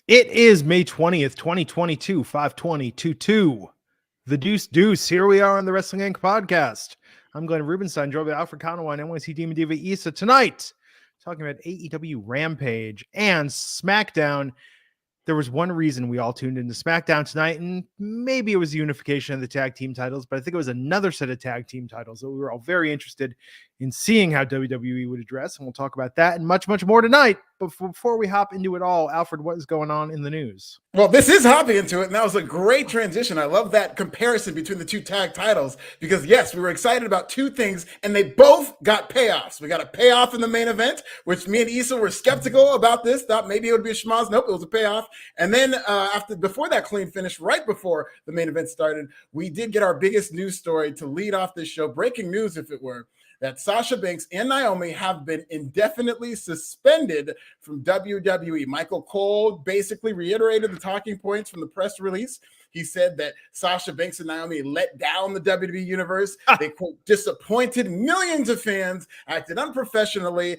It is May 20th, 2022, 5/20/22. The Deuce. Here we are on the Wrestling Inc. podcast. I'm Glenn Rubenstein, joined by Alfred Konuwa and NYC Demon Diva Issa. Tonight, talking about AEW Rampage and SmackDown. There was one reason we all tuned into SmackDown tonight, and maybe it was the unification of the tag team titles, but I think it was another set of tag team titles that we were all very interested in seeing how WWE would address, and we'll talk about that and much, much more tonight. But before we hop into it all, Alfred, what is going on in the news? Well, this is hopping into it, and that was a great transition. I love that comparison between the two tag titles because, yes, we were excited about two things, and they both got payoffs. We got a payoff in the main event, which me and Issa were skeptical about this, thought maybe it would be a schmoz. Nope, it was a payoff. And then before that clean finish, right before the main event started, we did get our biggest news story to lead off this show, breaking news if it were, that Sasha Banks and Naomi have been indefinitely suspended from WWE. Michael Cole basically reiterated the talking points from the press release. He said that Sasha Banks and Naomi let down the WWE universe. They, quote, disappointed millions of fans, acted unprofessionally,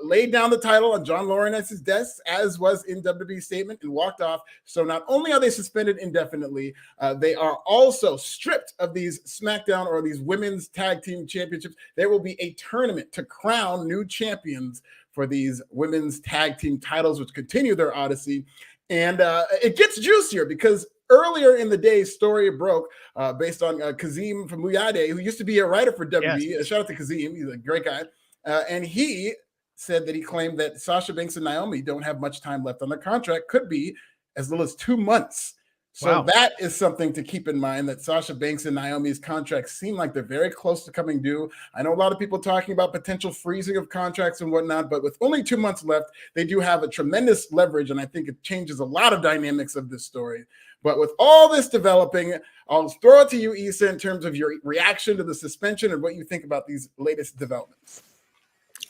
laid down the title on John Laurinaitis' desk, as was in WWE's statement, and walked off. So not only are they suspended indefinitely, they are also stripped of these SmackDown or these women's tag team championships. There will be a tournament to crown new champions for these women's tag team titles, which continue their odyssey. And it gets juicier because earlier in the day, story broke based on Kazim from Muyade, who used to be a writer for WWE. Yes. Shout out to Kazim. He's a great guy. And he said that he claimed that Sasha Banks and Naomi don't have much time left on their contract, could be as little as 2 months. So that is something to keep in mind, that Sasha Banks and Naomi's contracts seem like they're very close to coming due. I know a lot of people talking about potential freezing of contracts and whatnot, but with only 2 months left, they do have a tremendous leverage, and I think it changes a lot of dynamics of this story. But with all this developing, I'll throw it to you, Issa, in terms of your reaction to the suspension and what you think about these latest developments.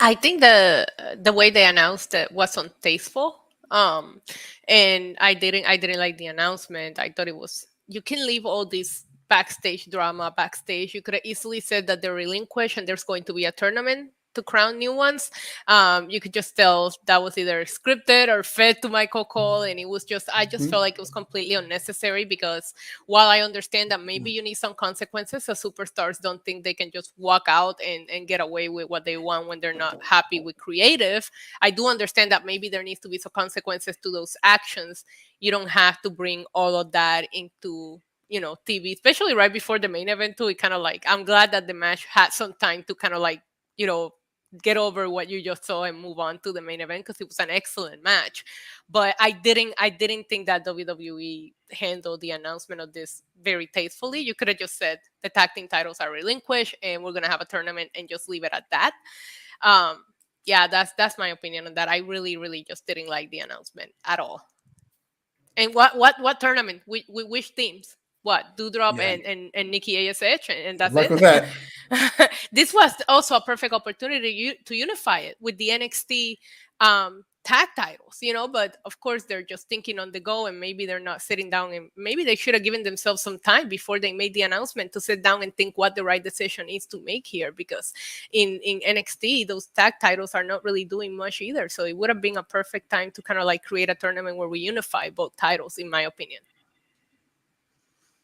I think the way they announced it was untasteful. And I didn't like the announcement. I thought it was, you can leave all this backstage drama backstage. You could have easily said that they're relinquished and there's going to be a tournament to crown new ones. You could just tell that was either scripted or fed to Michael Cole, and it was just, I just felt like it was completely unnecessary, because while I understand that maybe you need some consequences, as superstars don't think they can just walk out and get away with what they want when they're not happy with creative. I do understand that maybe there needs to be some consequences to those actions. You don't have to bring all of that into, you know, TV, especially right before the main event too. It kind of like, I'm glad that the match had some time to kind of like, you know, get over what you just saw and move on to the main event, because it was an excellent match. But I didn't think that WWE handled the announcement of this very tastefully. You could have just said the tag team titles are relinquished and we're gonna have a tournament and just leave it at that. Yeah, that's my opinion on that. I really just didn't like the announcement at all. And what tournament? Which teams? What, Doudrop and Nikki ASH, and that's it. With that. This was also a perfect opportunity to unify it with the NXT tag titles, you know, but of course they're just thinking on the go, and maybe they're not sitting down, and maybe they should have given themselves some time before they made the announcement to sit down and think what the right decision is to make here, because in NXT, those tag titles are not really doing much either. So it would have been a perfect time to kind of like create a tournament where we unify both titles, in my opinion.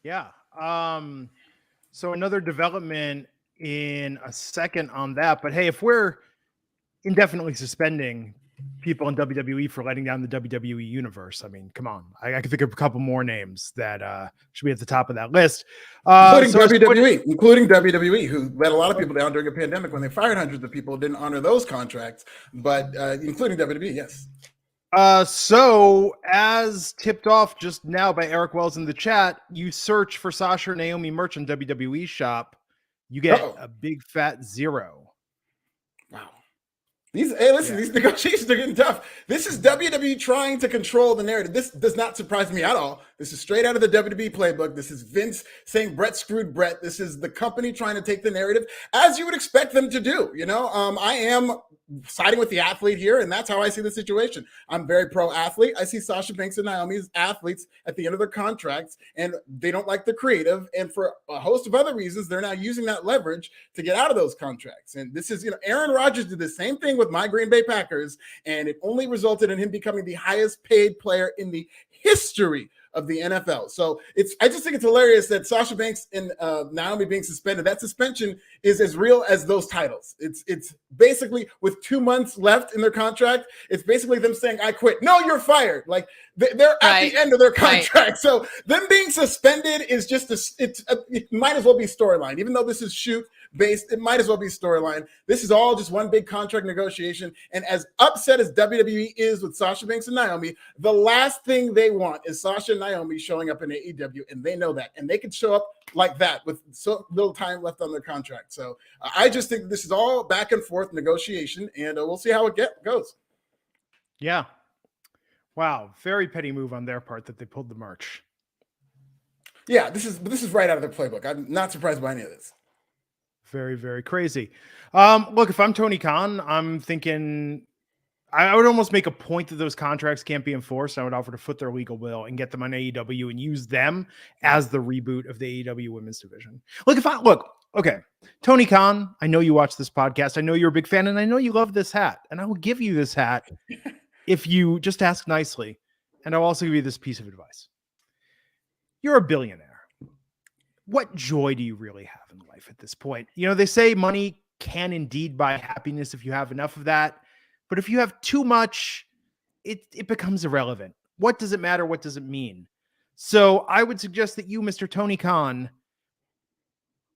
Yeah. So another development in a second on that. But hey, if we're indefinitely suspending people in WWE for letting down the WWE universe, I mean, come on. I can think of a couple more names that should be at the top of that list. Including WWE, who let a lot of people down during a pandemic when they fired hundreds of people, didn't honor those contracts, but including WWE, yes. So as tipped off just now by Eric Wells in the chat, you search for Sasha or Naomi merch on WWE shop, you get a big fat 0. Wow. These negotiations are getting tough. This is WWE trying to control the narrative. This does not surprise me at all. This is straight out of the WWE playbook. This is Vince saying Bret screwed Bret. This is the company trying to take the narrative as you would expect them to do. I am siding with the athlete here, and that's how I see the situation. I'm very pro-athlete. I see Sasha Banks and Naomi as athletes at the end of their contracts, and they don't like the creative. And for a host of other reasons, they're now using that leverage to get out of those contracts. And this is, Aaron Rodgers did the same thing with my Green Bay Packers, and it only resulted in him becoming the highest paid player in the history of the NFL. So I just think it's hilarious that Sasha Banks and Naomi being suspended. That suspension is as real as those titles. It's basically with 2 months left in their contract. It's basically them saying, "I quit." No, you're fired. Like they're at the end of their contract. Right. So them being suspended is just it might as well be storyline. Even though this is shoot based, it might as well be storyline. This is all just one big contract negotiation. And as upset as WWE is with Sasha Banks and Naomi, the last thing they want is Sasha and Naomi showing up in AEW, and they know that. And they can show up like that with so little time left on their contract. So I just think this is all back and forth negotiation, and we'll see how it goes. Yeah. Wow. Very petty move on their part that they pulled the merch. Yeah, this is right out of their playbook. I'm not surprised by any of this. Very, very crazy. Look, if I'm Tony Khan, I'm thinking I would almost make a point that those contracts can't be enforced. I would offer to foot their legal bill and get them on AEW and use them as the reboot of the AEW women's division. Okay, Tony Khan, I know you watch this podcast. I know you're a big fan, and I know you love this hat. And I will give you this hat if you just ask nicely. And I'll also give you this piece of advice. You're a billionaire. What joy do you really have in life at this point? They say money can indeed buy happiness if you have enough of that. But if you have too much, it becomes irrelevant. What does it matter? What does it mean? So I would suggest that you, Mr. Tony Khan,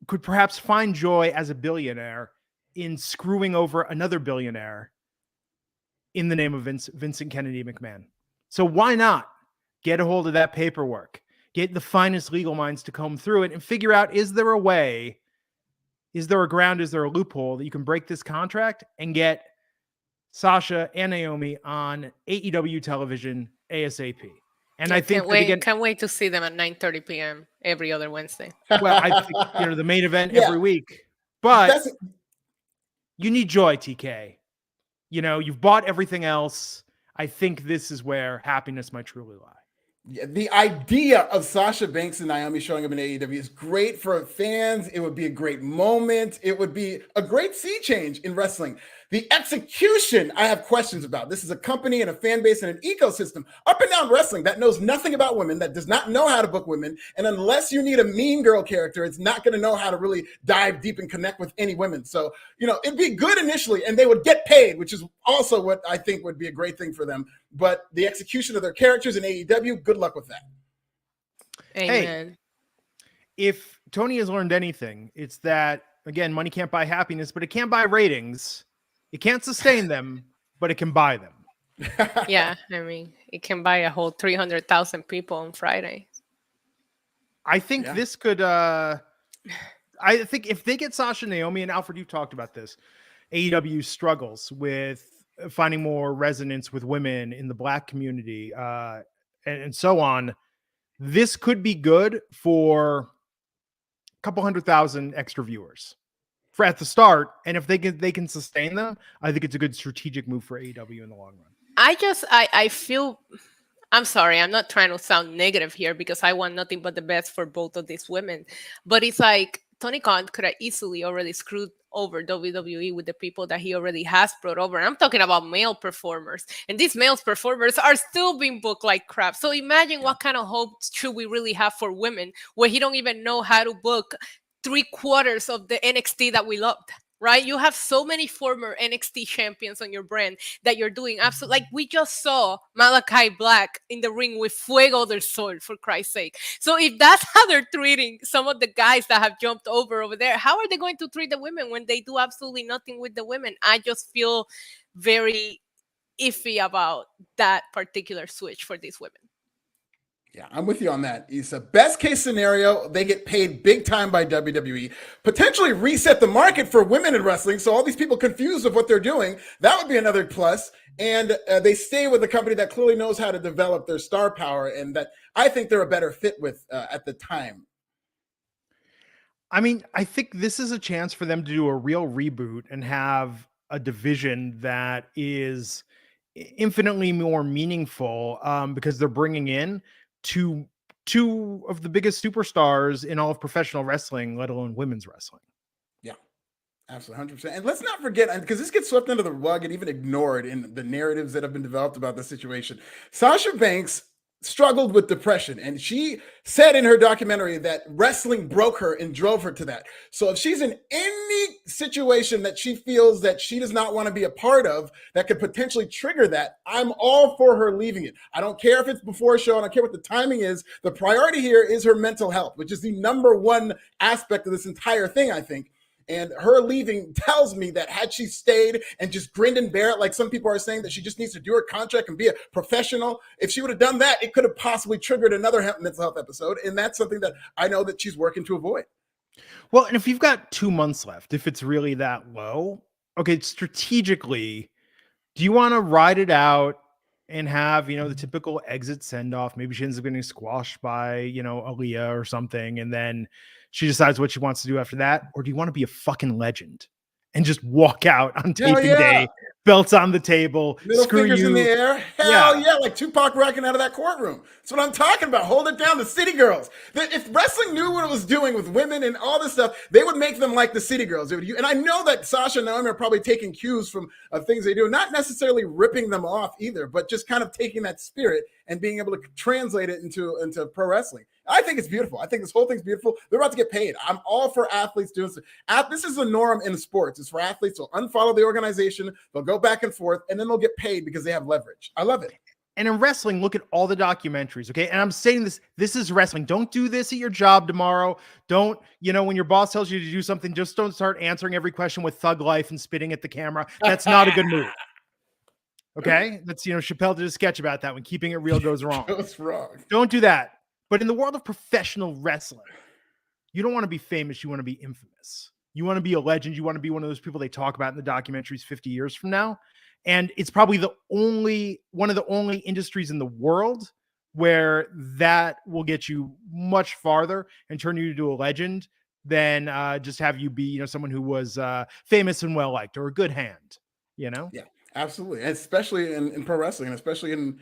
could perhaps find joy as a billionaire in screwing over another billionaire in the name of Vincent Kennedy McMahon. So why not get a hold of that paperwork? Get the finest legal minds to comb through it and figure out, is there a way, is there a ground, is there a loophole that you can break this contract and get Sasha and Naomi on AEW television ASAP? And I think can't wait to see them at 9:30 p.m. every other Wednesday. Well, I think the main event every week, but you need joy, TK. You've bought everything else. I think this is where happiness might truly lie. Yeah, the idea of Sasha Banks and Naomi showing up in AEW is great for fans. It would be a great moment. It would be a great sea change in wrestling. The execution, I have questions about. This is a company and a fan base and an ecosystem up and down wrestling that knows nothing about women, that does not know how to book women. And unless you need a mean girl character, it's not going to know how to really dive deep and connect with any women. So, it'd be good initially, and they would get paid, which is also what I think would be a great thing for them. But the execution of their characters in AEW, good luck with that. Amen. Hey, if Tony has learned anything, it's that, again, money can't buy happiness, but it can buy ratings. It can't sustain them, but it can buy them. Yeah, it can buy a whole 300,000 people on Friday. I think this could, I think if they get Sasha, Naomi, and Alfred, you've talked about this, AEW struggles with finding more resonance with women in the Black community and so on. This could be good for a couple 100,000 extra viewers at the start, and if they can sustain them, I think it's a good strategic move for AEW in the long run. I feel, I'm sorry, I'm not trying to sound negative here because I want nothing but the best for both of these women, but it's like Tony Khan could have easily already screwed over WWE with the people that he already has brought over. And I'm talking about male performers, and these male performers are still being booked like crap. So imagine what kind of hope should we really have for women where he don't even know how to book 3/4 of the NXT that we loved, right? You have so many former NXT champions on your brand that you're doing absolutely, like we just saw Malachi Black in the ring with Fuego del Sol, for Christ's sake. So if that's how they're treating some of the guys that have jumped over there, how are they going to treat the women when they do absolutely nothing with the women? I just feel very iffy about that particular switch for these women. Yeah, I'm with you on that. It's a best case scenario. They get paid big time by WWE, potentially reset the market for women in wrestling. So all these people confused of what they're doing, that would be another plus. And they stay with a company that clearly knows how to develop their star power, and that I think they're a better fit with at the time. I mean, I think this is a chance for them to do a real reboot and have a division that is infinitely more meaningful, because they're bringing in two of the biggest superstars in all of professional wrestling, let alone women's wrestling. Yeah, absolutely, 100%. And let's not forget, because this gets swept under the rug and even ignored in the narratives that have been developed about the situation, Sasha Banks struggled with depression, and she said in her documentary that wrestling broke her and drove her to that. So if she's in any situation that she feels that she does not want to be a part of that could potentially trigger that, I'm all for her leaving it. I don't care if it's before a show, I don't care what the timing is. The priority here is her mental health, which is the number one aspect of this entire thing, I think. And her leaving tells me that had she stayed and just grinned and bear it, like some people are saying that she just needs to do her contract and be a professional, if she would have done that, it could have possibly triggered another mental health episode. And that's something that I know that she's working to avoid. Well, and if you've got 2 months left, if it's really that low, okay, strategically, do you want to ride it out and have, the typical exit send off? Maybe she ends up getting squashed by, Aaliyah or something, and then she decides what she wants to do after that. Or do you want to be a fucking legend and just walk out on taping day, belts on the table, middle fingers in the air? Hell yeah, like Tupac rocking out of that courtroom. That's what I'm talking about. Hold it down, the city girls. If wrestling knew what it was doing with women and all this stuff, they would make them like the city girls. And I know that Sasha and Naomi are probably taking cues from things they do, not necessarily ripping them off either, but just kind of taking that spirit and being able to translate it into pro wrestling. I think it's beautiful. I think this whole thing's beautiful. They're about to get paid. I'm all for athletes doing this. This is the norm in sports. It's for athletes. They'll unfollow the organization. They'll go back and forth, and then they'll get paid because they have leverage. I love it. And in wrestling, look at all the documentaries, okay? And I'm saying this is wrestling. Don't do this at your job tomorrow. Don't, when your boss tells you to do something, just don't start answering every question with thug life and spitting at the camera. That's not a good move. Okay? That's, Chappelle did a sketch about that when keeping it real goes wrong. Goes wrong. Don't do that. But in the world of professional wrestling, you don't want to be famous. You want to be infamous. You want to be a legend. You want to be one of those people they talk about in the documentaries 50 years from now. And it's probably one of the only industries in the world where that will get you much farther and turn you into a legend than just have you be, someone who was famous and well-liked or a good hand, Yeah, absolutely. And especially in pro wrestling, and especially in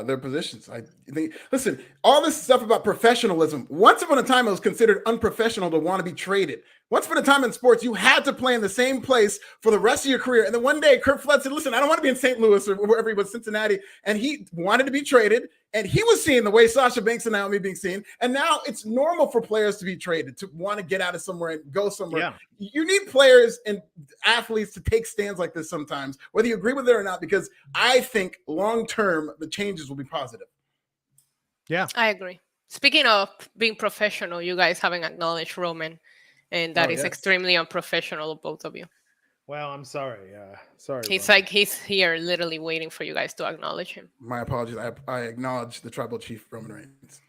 their positions. I think, listen, all this stuff about professionalism, once upon a time, it was considered unprofessional to want to be traded. Once upon a time in sports, you had to play in the same place for the rest of your career. And then one day, Kurt Flood said, listen, I don't want to be in St. Louis or wherever he was, Cincinnati. And he wanted to be traded. And he was seeing the way Sasha Banks and Naomi being seen. And now it's normal for players to be traded, to want to get out of somewhere and go somewhere. Yeah. You need players and athletes to take stands like this sometimes, whether you agree with it or not, because I think long-term, the changes will be positive. Yeah. I agree. Speaking of being professional, you guys haven't acknowledged Roman, and that is extremely unprofessional of both of you. Well, I'm sorry. Sorry. He's here literally waiting for you guys to acknowledge him. My apologies. I acknowledge the tribal chief Roman Reigns.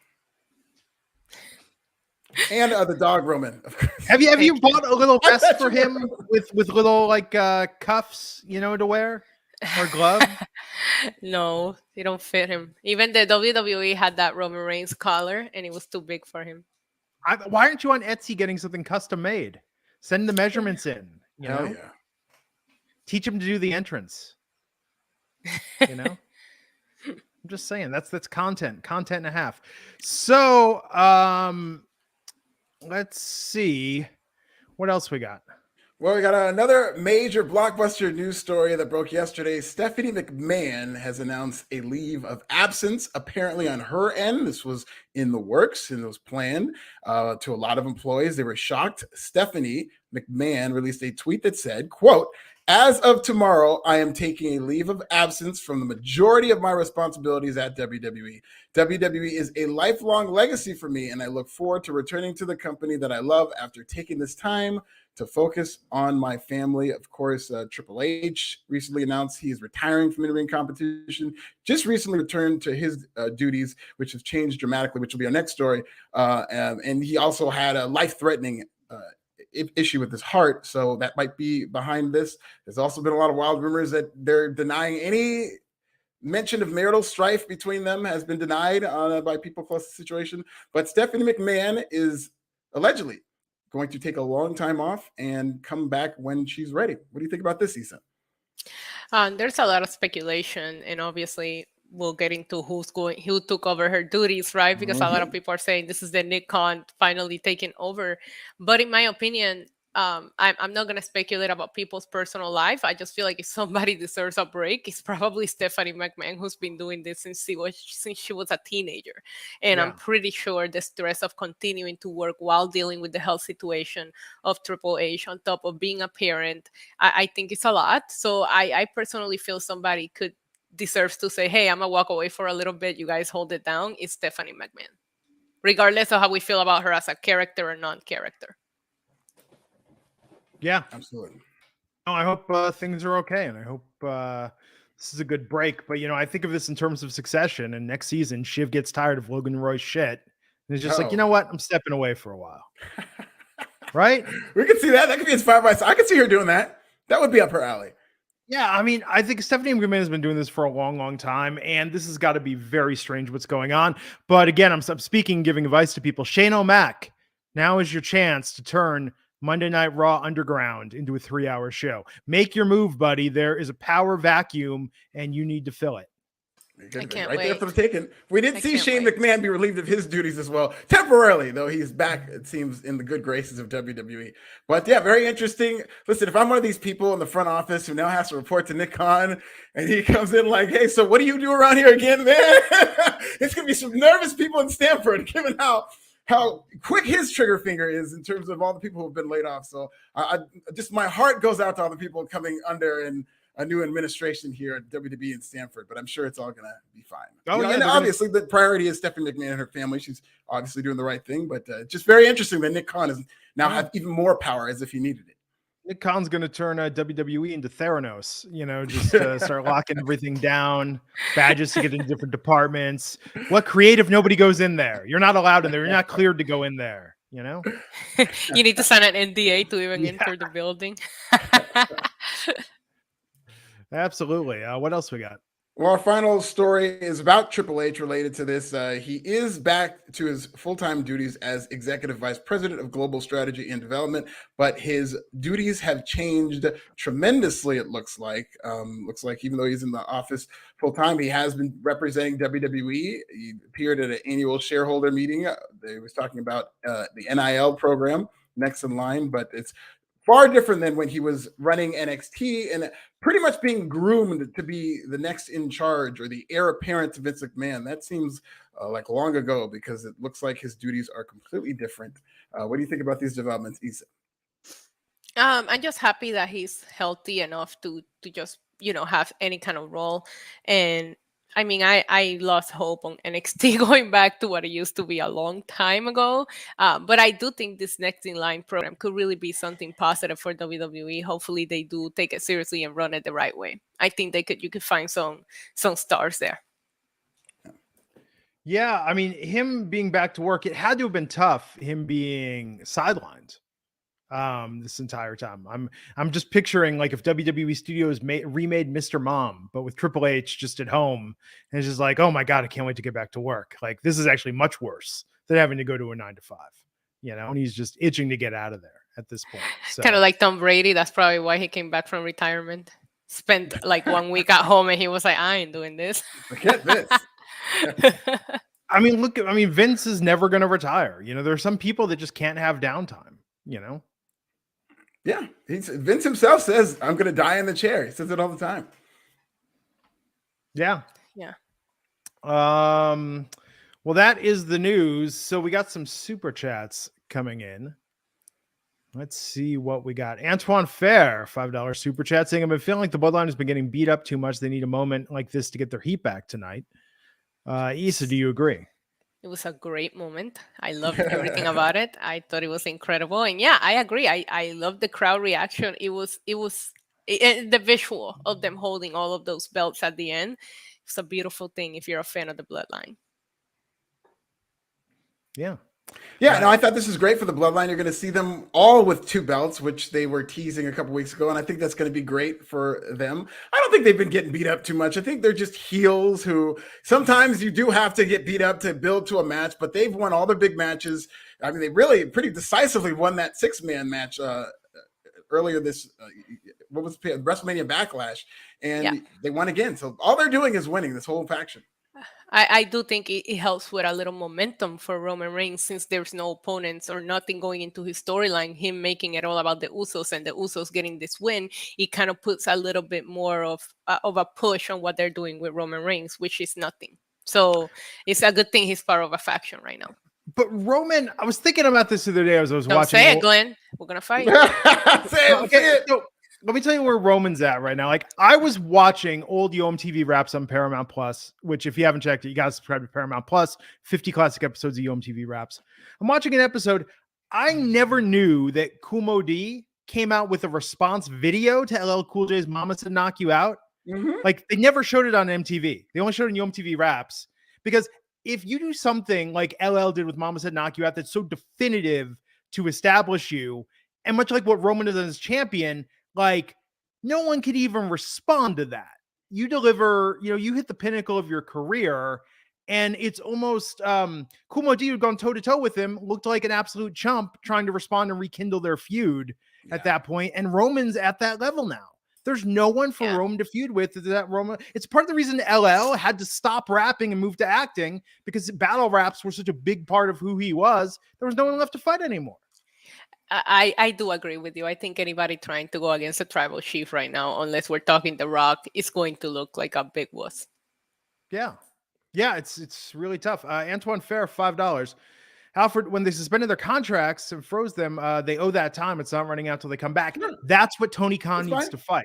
And the dog Roman. Have you bought a little vest for him with little cuffs, to wear? Or gloves? No, they don't fit him. Even the WWE had that Roman Reigns collar, and it was too big for him. Why aren't you on Etsy getting something custom made? Send the measurements in. Yeah. Teach him to do the entrance. I'm just saying that's content and a half. So let's see what else we got. Well, we got another major blockbuster news story that broke yesterday. Stephanie McMahon has announced a leave of absence, apparently on her end. This was in the works and it was planned to a lot of employees. They were shocked. Stephanie McMahon released a tweet that said, quote, As of tomorrow, I am taking a leave of absence from the majority of my responsibilities at WWE. WWE is a lifelong legacy for me, and I look forward to returning to the company that I love after taking this time to focus on my family. Of course, Triple H recently announced he is retiring from in-ring competition, just recently returned to his duties, which have changed dramatically, which will be our next story. And he also had a life-threatening issue with his heart, so that might be behind this. There's also been a lot of wild rumors that they're denying any mention of marital strife between them has been denied by people close to the situation. But Stephanie McMahon is allegedly going to take a long time off and come back when she's ready. What do you think about this, Issa? There's a lot of speculation, and obviously we'll get into who took over her duties, right? Because a lot of people are saying this is the Nick Khan finally taking over. But in my opinion, I'm not going to speculate about people's personal life. I just feel like if somebody deserves a break, it's probably Stephanie McMahon, who's been doing this since she was a teenager. And I'm pretty sure the stress of continuing to work while dealing with the health situation of Triple H on top of being a parent, I think it's a lot. So I personally feel somebody deserves to say, hey, I'm gonna walk away for a little bit, you guys hold it down. It's Stephanie McMahon, regardless of how we feel about her as a character or non-character. Yeah, absolutely. No, I hope things are okay, and I hope this is a good break. But I think of this in terms of succession, and next season Shiv gets tired of Logan Roy's shit, and it's just like, you know what, I'm stepping away for a while. Right? We could see that. That could be inspired by. I could see her doing that. That would be up her alley. Yeah, I mean, I think Stephanie McMahon has been doing this for a long, long time, and this has got to be very strange what's going on. But again, I'm speaking, giving advice to people. Shane O'Mac, now is your chance to turn Monday Night Raw Underground into a 3-hour show. Make your move, buddy. There is a power vacuum, and you need to fill it. I can't right wait. there for the taking. We did see Shane McMahon be relieved of his duties as well, temporarily, though he's back, it seems, in the good graces of WWE. But yeah, very interesting. Listen, if I'm one of these people in the front office who now has to report to Nick Khan, and he comes in like, hey, so what do you do around here again, man? It's going to be some nervous people in Stamford, given how quick his trigger finger is in terms of all the people who have been laid off. So I just, my heart goes out to all the people coming under and a new administration here at WWE in Stamford, but I'm sure it's all going to be fine. And obviously the priority is Stephanie McMahon and her family. She's obviously doing the right thing, but just very interesting that Nick Khan is now have even more power as if he needed it. Nick Khan's going to turn WWE into Theranos, just start locking everything down, badges to get into different departments. What creative? Nobody goes in there. You're not allowed in there. You're not cleared to go in there, You need to sign an NDA to even enter the building. Absolutely. What else we got? Well, our final story is about Triple H related to this. He is back to his full-time duties as Executive Vice President of Global Strategy and Development, but his duties have changed tremendously, it looks like. Even though he's in the office full-time, he has been representing WWE. He appeared at an annual shareholder meeting. They was talking about the NIL program next in line, but it's far different than when he was running NXT and pretty much being groomed to be the next in charge or the heir apparent to Vince McMahon. That seems like long ago, because it looks like his duties are completely different. What do you think about these developments, Issa? I'm just happy that he's healthy enough to just, have any kind of role. And I mean, I lost hope on NXT going back to what it used to be a long time ago. But I do think this next in line program could really be something positive for WWE. Hopefully they do take it seriously and run it the right way. I think you could find some stars there. Yeah, I mean, him being back to work, it had to have been tough, him being sidelined this entire time. I'm just picturing like if WWE Studios remade Mr. Mom, but with Triple H just at home, and it's just like, oh my God, I can't wait to get back to work. Like, this is actually much worse than having to go to a 9-to-5, and he's just itching to get out of there at this point. So. Kind of like Tom Brady. That's probably why he came back from retirement. Spent like 1 week at home and he was like, I ain't doing this. Forget this. I mean, Vince is never going to retire. There are some people that just can't have downtime, Yeah, Vince himself says, I'm going to die in the chair. He says it all the time. Yeah. Yeah. Well, that is the news. So we got some super chats coming in. Let's see what we got. Antoine Fair, $5 super chat saying, I've been feeling like the Bloodline has been getting beat up too much. They need a moment like this to get their heat back tonight. Issa, do you agree? It was a great moment. I loved everything about it. I thought it was incredible. And yeah, I agree. I loved the crowd reaction. The visual of them holding all of those belts at the end. It's a beautiful thing if you're a fan of the Bloodline. Yeah. Yeah, no, I thought this was great for the Bloodline. You're going to see them all with 2 belts, which they were teasing a couple weeks ago, and I think that's going to be great for them. I don't think they've been getting beat up too much. I think they're just heels who sometimes you do have to get beat up to build to a match, but they've won all their big matches. I mean, they really pretty decisively won that 6-man match earlier this what was it, WrestleMania Backlash, and they won again. So all they're doing is winning this whole faction. I do think it helps with a little momentum for Roman Reigns since there's no opponents or nothing going into his storyline. Him making it all about the Usos and the Usos getting this win, it kind of puts a little bit more of a push on what they're doing with Roman Reigns, which is nothing. So it's a good thing he's part of a faction right now. But Roman, I was thinking about this the other day as I was watching. Say it, Glenn. We're gonna fight. Say it. So, let me tell you where Roman's at right now. Like, I was watching old UMTV Raps on Paramount Plus, which if you haven't checked it, you got to subscribe to Paramount Plus. 50 classic episodes of UMTV Raps. I'm watching an episode. I never knew that Kumo D came out with a response video to LL Cool J's "Mama Said Knock You Out." Mm-hmm. Like, they never showed it on MTV. They only showed it in UMTV Raps because if you do something like LL did with "Mama Said Knock You Out" that's so definitive to establish you, and much like what Roman does as champion, like, no one could even respond to that. You deliver, you hit the pinnacle of your career, and it's almost Kumo D had gone toe-to-toe with him, looked like an absolute chump trying to respond and rekindle their feud at that point, and Roman's at that level now. There's no one for Roman to feud with. That Roman, it's part of the reason LL had to stop rapping and move to acting, because battle raps were such a big part of who he was. There was no one left to fight anymore. I do agree with you. I think anybody trying to go against a tribal chief right now, unless we're talking The Rock, is going to look like a big wuss. Yeah, it's really tough. Antoine Fair, $5. Alfred, when they suspended their contracts and froze them, they owe that time. It's not running out till they come back. That's what Tony Khan needs to fight.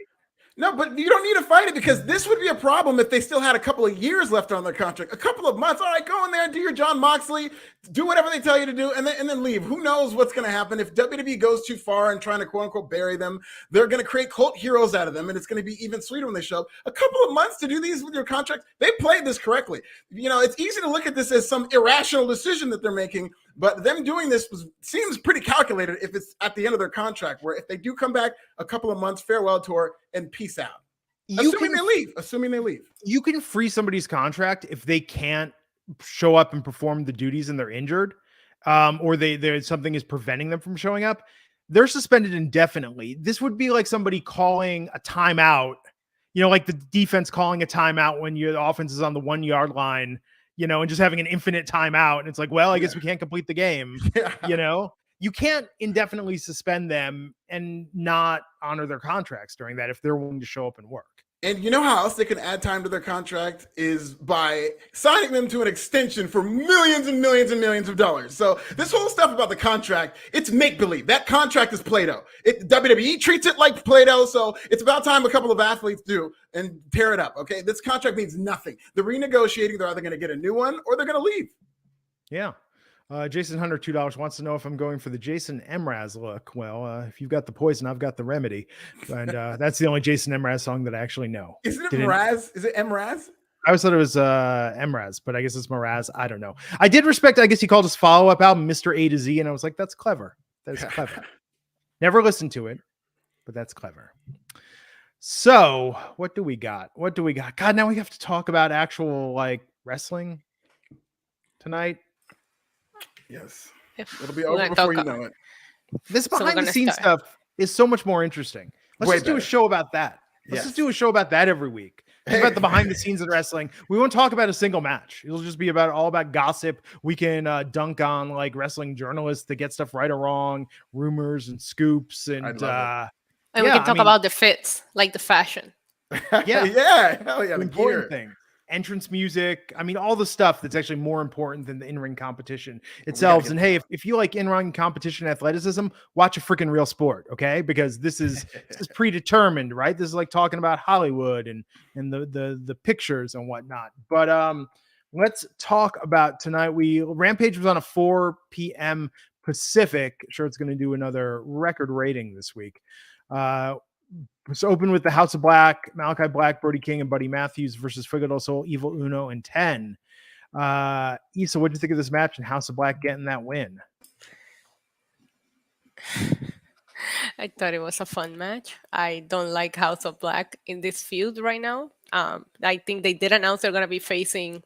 No, but you don't need to fight it, because this would be a problem if they still had a couple of years left on their contract, a couple of months. All right, go in there and do your John Moxley, do whatever they tell you to do, and then leave. Who knows what's going to happen if WWE goes too far and trying to quote unquote bury them? They're going to create cult heroes out of them, and it's going to be even sweeter when they show up. A couple of months to do these with your contract. They played this correctly. It's easy to look at this as some irrational decision that they're making, but them doing this seems pretty calculated if it's at the end of their contract, where if they do come back a couple of months, farewell tour and peace out. Assuming they leave. You can free somebody's contract if they can't show up and perform the duties and they're injured, or there's something is preventing them from showing up. They're suspended indefinitely. This would be like somebody calling a timeout, like the defense calling a timeout when your offense is on the 1 yard line, and just having an infinite timeout. And it's like, well, I guess we can't complete the game. You can't indefinitely suspend them and not honor their contracts during that if they're willing to show up and work. And you know how else they can add time to their contract is by signing them to an extension for millions and millions and millions of dollars. So this whole stuff about the contract, it's make-believe. That contract is Play-Doh. WWE treats it like Play-Doh, so it's about time a couple of athletes do and tear it up, okay? This contract means nothing. The renegotiating, they're either going to get a new one or they're going to leave. Yeah. Jason Hunter, $2, wants to know if I'm going for the Jason Mraz look. Well, if you've got the poison, I've got the remedy. And that's the only Jason Mraz song that I actually know. Isn't it Mraz? Is it Mraz? I always thought it was Mraz, but I guess it's Mraz. I don't know. I did respect, I guess he called his follow-up album Mr. A to Z, and I was like, that's clever. That is clever. Never listened to it, but that's clever. So what do we got? God, now we have to talk about actual wrestling tonight. Yes. It'll be over before you know it. This behind the scenes stuff is so much more interesting. Let's just do a show about that. Let's just do a show about that every week. About the behind the scenes of wrestling. We won't talk about a single match. It'll just be all about gossip. We can dunk on wrestling journalists that get stuff right or wrong, rumors and scoops, and we can talk about the fits, like the fashion. Yeah. Hell yeah, the important thing. entrance music. I mean, all the stuff that's actually more important than the in-ring competition itself. And hey, if you like in-ring competition athleticism, watch a freaking real sport, okay? Because this is predetermined, right? This is like talking about Hollywood and the pictures and whatnot. But let's talk about tonight. Rampage was on a 4 p.m. Pacific. Sure, it's going to do another record rating this week. It's open with the House of Black, Malachi Black, Brody King, and Buddy Matthews versus Fuego del Sol, Evil Uno, and 10. Issa, what did you think of this match and House of Black getting that win? I thought it was a fun match. I don't like House of Black in this feud right now. I think they did announce they're going to be facing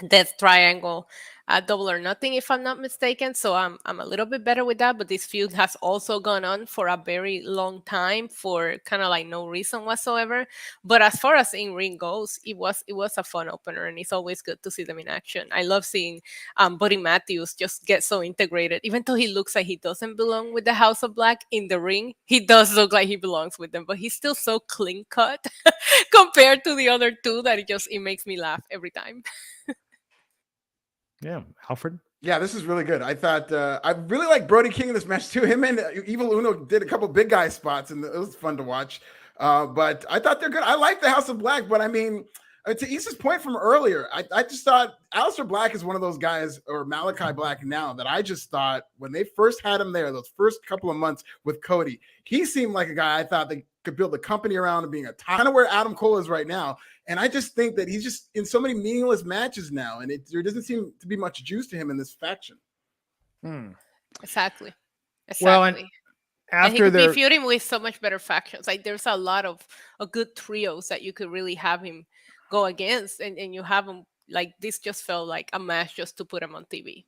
Death Triangle at Double or Nothing, if I'm not mistaken. So I'm a little bit better with that. But this feud has also gone on for a very long time for kind of like no reason whatsoever. But as far as in ring goes, it was a fun opener, and it's always good to see them in action. I love seeing Buddy Matthews just get so integrated, even though he looks like he doesn't belong with the House of Black in the ring. He does look like he belongs with them, but he's still so clean cut compared to the other two that it makes me laugh every time. Yeah, Alfred? Yeah, this is really good. I thought I really like Brody King in this match too. Him and Evil Uno did a couple big guy spots, and it was fun to watch. But I thought they're good. I like the House of Black, but I mean, to Issa's point from earlier, I just thought Aleister Black is one of those guys, or Malachi Black now, that I just thought when they first had him there, those first couple of months with Cody, he seemed like a guy I thought they could build a company around and being a kind of where Adam Cole is right now. And I just think that he's just in so many meaningless matches now, and there doesn't seem to be much juice to him in this faction. Exactly. Well, and he could be feuding with so much better factions. Like there's a lot of good trios that you could really have him go against, and you have him like this. Just felt like a match just to put him on TV.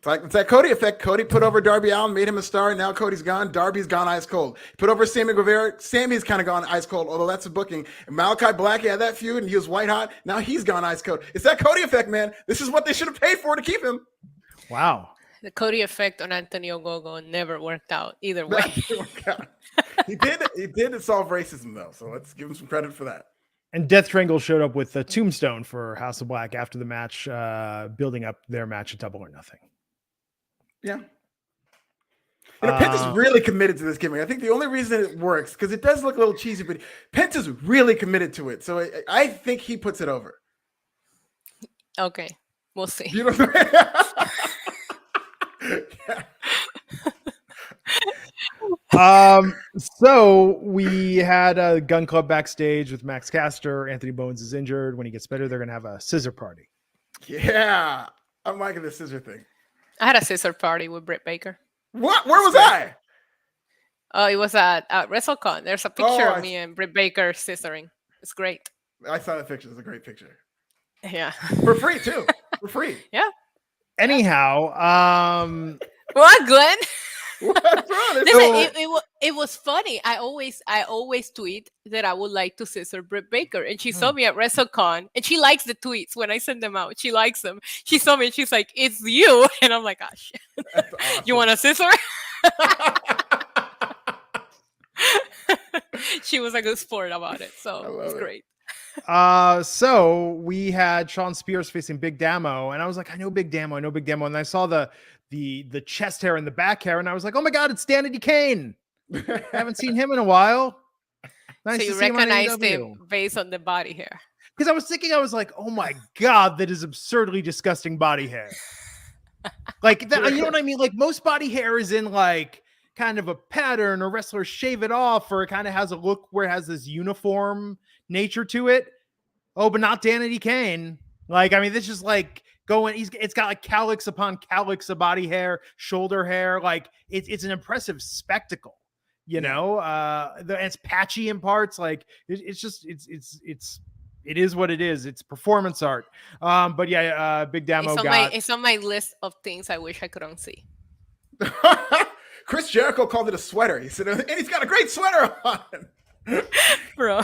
It's that Cody effect. Cody put over Darby Allin, made him a star, and now Cody's gone. Darby's gone ice cold. Put over Sammy Guevara. Sammy's kind of gone ice cold, although that's a booking. And Malachi Black had that feud, and he was white hot. Now he's gone ice cold. It's that Cody effect, man. This is what they should have paid for to keep him. Wow. The Cody effect on Antonio Gogo never worked out either way. He did solve racism, though, so let's give him some credit for that. And Death Triangle showed up with a tombstone for House of Black after the match, building up their match at Double or Nothing. Yeah. Penta's really committed to this gimmick. I think the only reason it works, because it does look a little cheesy, but Penta's really committed to it. So I think he puts it over. Okay. We'll see. You know what I mean? So we had a Gun Club backstage with Max Caster. Anthony Bowens is injured. When he gets better, they're going to have a scissor party. Yeah. I'm liking the scissor thing. I had a scissor party with Britt Baker. What? Where was I? Oh, it was at WrestleCon. There's a picture of me and Britt Baker scissoring. It's great. I saw that picture. It's a great picture. Yeah. For free, too. For free. Yeah. Anyhow, what, Glenn? What's wrong? Listen, it was funny. I always tweet that I would like to scissor Britt Baker, and she saw me at WrestleCon, and she likes the tweets when I send them out. She likes them. She saw me, and she's like, "It's you," and I'm like, "Gosh, awesome. You want a scissor?" She was a good sport about it, so it was great. So we had Sean Spears facing Big Damo, and I was like, I know Big Damo, and I saw the chest hair and the back hair, and I was like, oh my god, it's Danny Kane. I haven't seen him in a while. Nice. So you recognized him based on the body hair? Because I was like, oh my god, that is absurdly disgusting body hair. Like that, you know what I mean? Like most body hair is in like kind of a pattern, or wrestlers shave it off, or it kind of has a look where it has this uniform nature to it. Oh, but not Danny Kane. Like, I mean, this is like it's got like calyx upon calyx of body hair, shoulder hair. Like it's an impressive spectacle, you know. It's patchy in parts. Like it is what it is. It's performance art. But yeah, Big Damo it's on my list of things I wish I could unsee. Chris Jericho called it a sweater. He said, and he's got a great sweater on. Bro,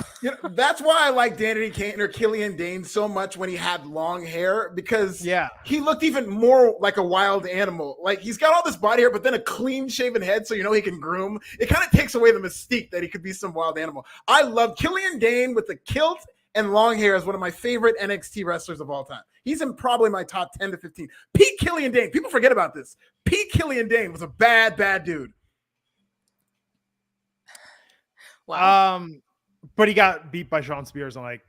that's why I like Danny Kane or Killian Dane so much when he had long hair, because he looked even more like a wild animal. Like he's got all this body hair, but then a clean shaven head, so he can groom. It kind of takes away the mystique that he could be some wild animal. I love Killian Dane with the kilt and long hair is one of my favorite NXT wrestlers of all time. He's in probably my top 10 to 15. Pete Killian Dane. People forget about this. Pete Killian Dane was a bad dude. Wow. But he got beat by Sean Spears in like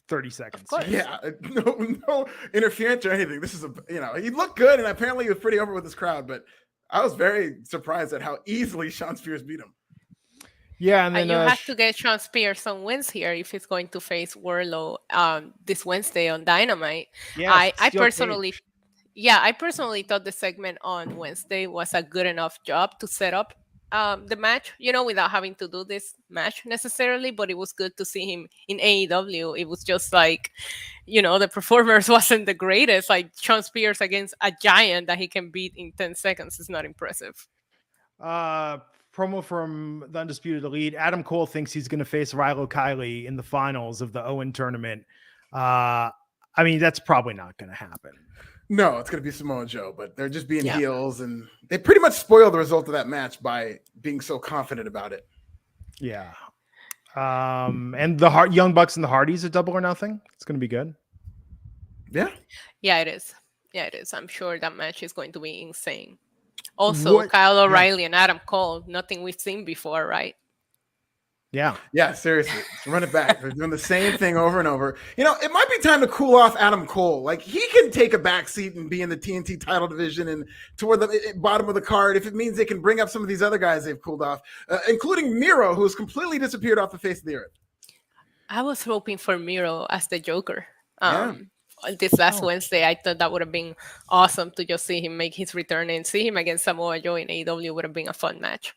30 seconds. Yeah, no interference or anything. This is he looked good, and apparently he was pretty over with his crowd, but I was very surprised at how easily Sean Spears beat him. Yeah, and then you have to get Sean Spears some wins here if he's going to face Wardlow this Wednesday on Dynamite. Yeah, I personally thought the segment on Wednesday was a good enough job to set up the match, without having to do this match necessarily, but it was good to see him in AEW. It was just like, the performance wasn't the greatest. Like Sean Spears against a giant that he can beat in 10 seconds is not impressive. Promo from the Undisputed Elite. Adam Cole thinks he's going to face Rilo Kiley in the finals of the Owen tournament. I mean, that's probably not going to happen. No, it's going to be Samoa Joe, but they're just being heels, and they pretty much spoiled the result of that match by being so confident about it. Yeah. And the Young Bucks and the Hardys at Double or Nothing. It's going to be good. Yeah. Yeah, it is. Yeah, it is. I'm sure that match is going to be insane. Also, Kyle O'Reilly and Adam Cole, nothing we've seen before, right? Yeah, seriously. Let's run it back. They're doing the same thing over and over. It might be time to cool off Adam Cole. Like, he can take a back seat and be in the TNT title division and toward the bottom of the card if it means they can bring up some of these other guys they've cooled off, including Miro, who's completely disappeared off the face of the earth. I was hoping for Miro as the Joker. This last Wednesday, I thought that would have been awesome to just see him make his return, and see him against Samoa Joe in AEW would have been a fun match.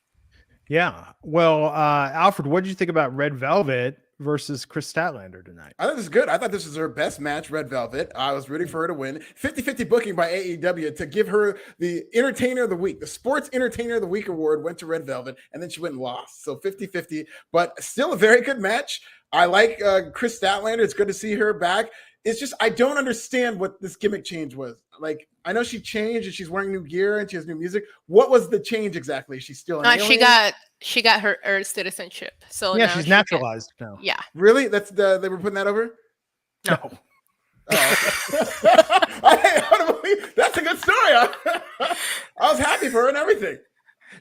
Yeah. Well, Alfred, what did you think about Red Velvet versus Chris Statlander tonight? I thought this was good. I thought this was her best match, Red Velvet. I was rooting for her to win. 50-50 booking by AEW to give her the Entertainer of the Week. The Sports Entertainer of the Week award went to Red Velvet, and then she went and lost. So 50-50, but still a very good match. I like Chris Statlander. It's good to see her back. It's just, I don't understand what this gimmick change was. Like, I know she changed and she's wearing new gear and she has new music. What was the change exactly? She's still an alien? She got her Earth citizenship. So yeah, she's naturalized now. Yeah. Really? They were putting that over? No. Oh. That's a good story. I was happy for her and everything.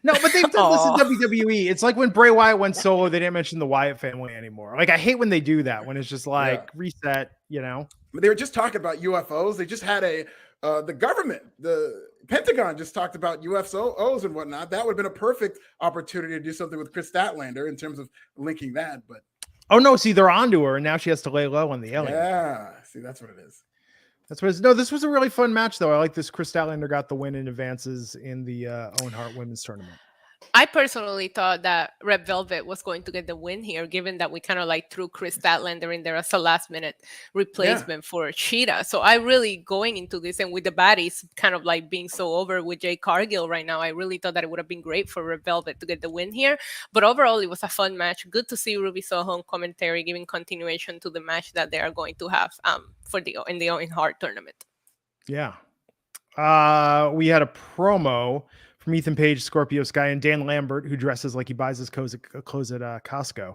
No, but they've done this in WWE. It's like when Bray Wyatt went solo, they didn't mention the Wyatt family anymore. Like, I hate when they do that, when it's just like reset, But they were just talking about UFOs. They just had the government, the Pentagon just talked about UFOs and whatnot. That would have been a perfect opportunity to do something with Chris Statlander in terms of linking that. But see, they're onto her, and now she has to lay low on the alien. Yeah, see, that's what it is. This was a really fun match, though. I like this. Chris Statlander got the win and advances in the Owen Hart Women's Tournament. I personally thought that Red Velvet was going to get the win here, given that we kind of like threw Chris Statlander in there as a last-minute replacement for Cheetah. So I really, going into this, and with the baddies kind of like being so over with Jay Cargill right now, I really thought that it would have been great for Red Velvet to get the win here. But overall, it was a fun match. Good to see Ruby Soho on commentary, giving continuation to the match that they are going to have in the Owen Hart tournament. Yeah. We had a promo from Ethan Page, Scorpio Sky, and Dan Lambert, who dresses like he buys his clothes at Costco,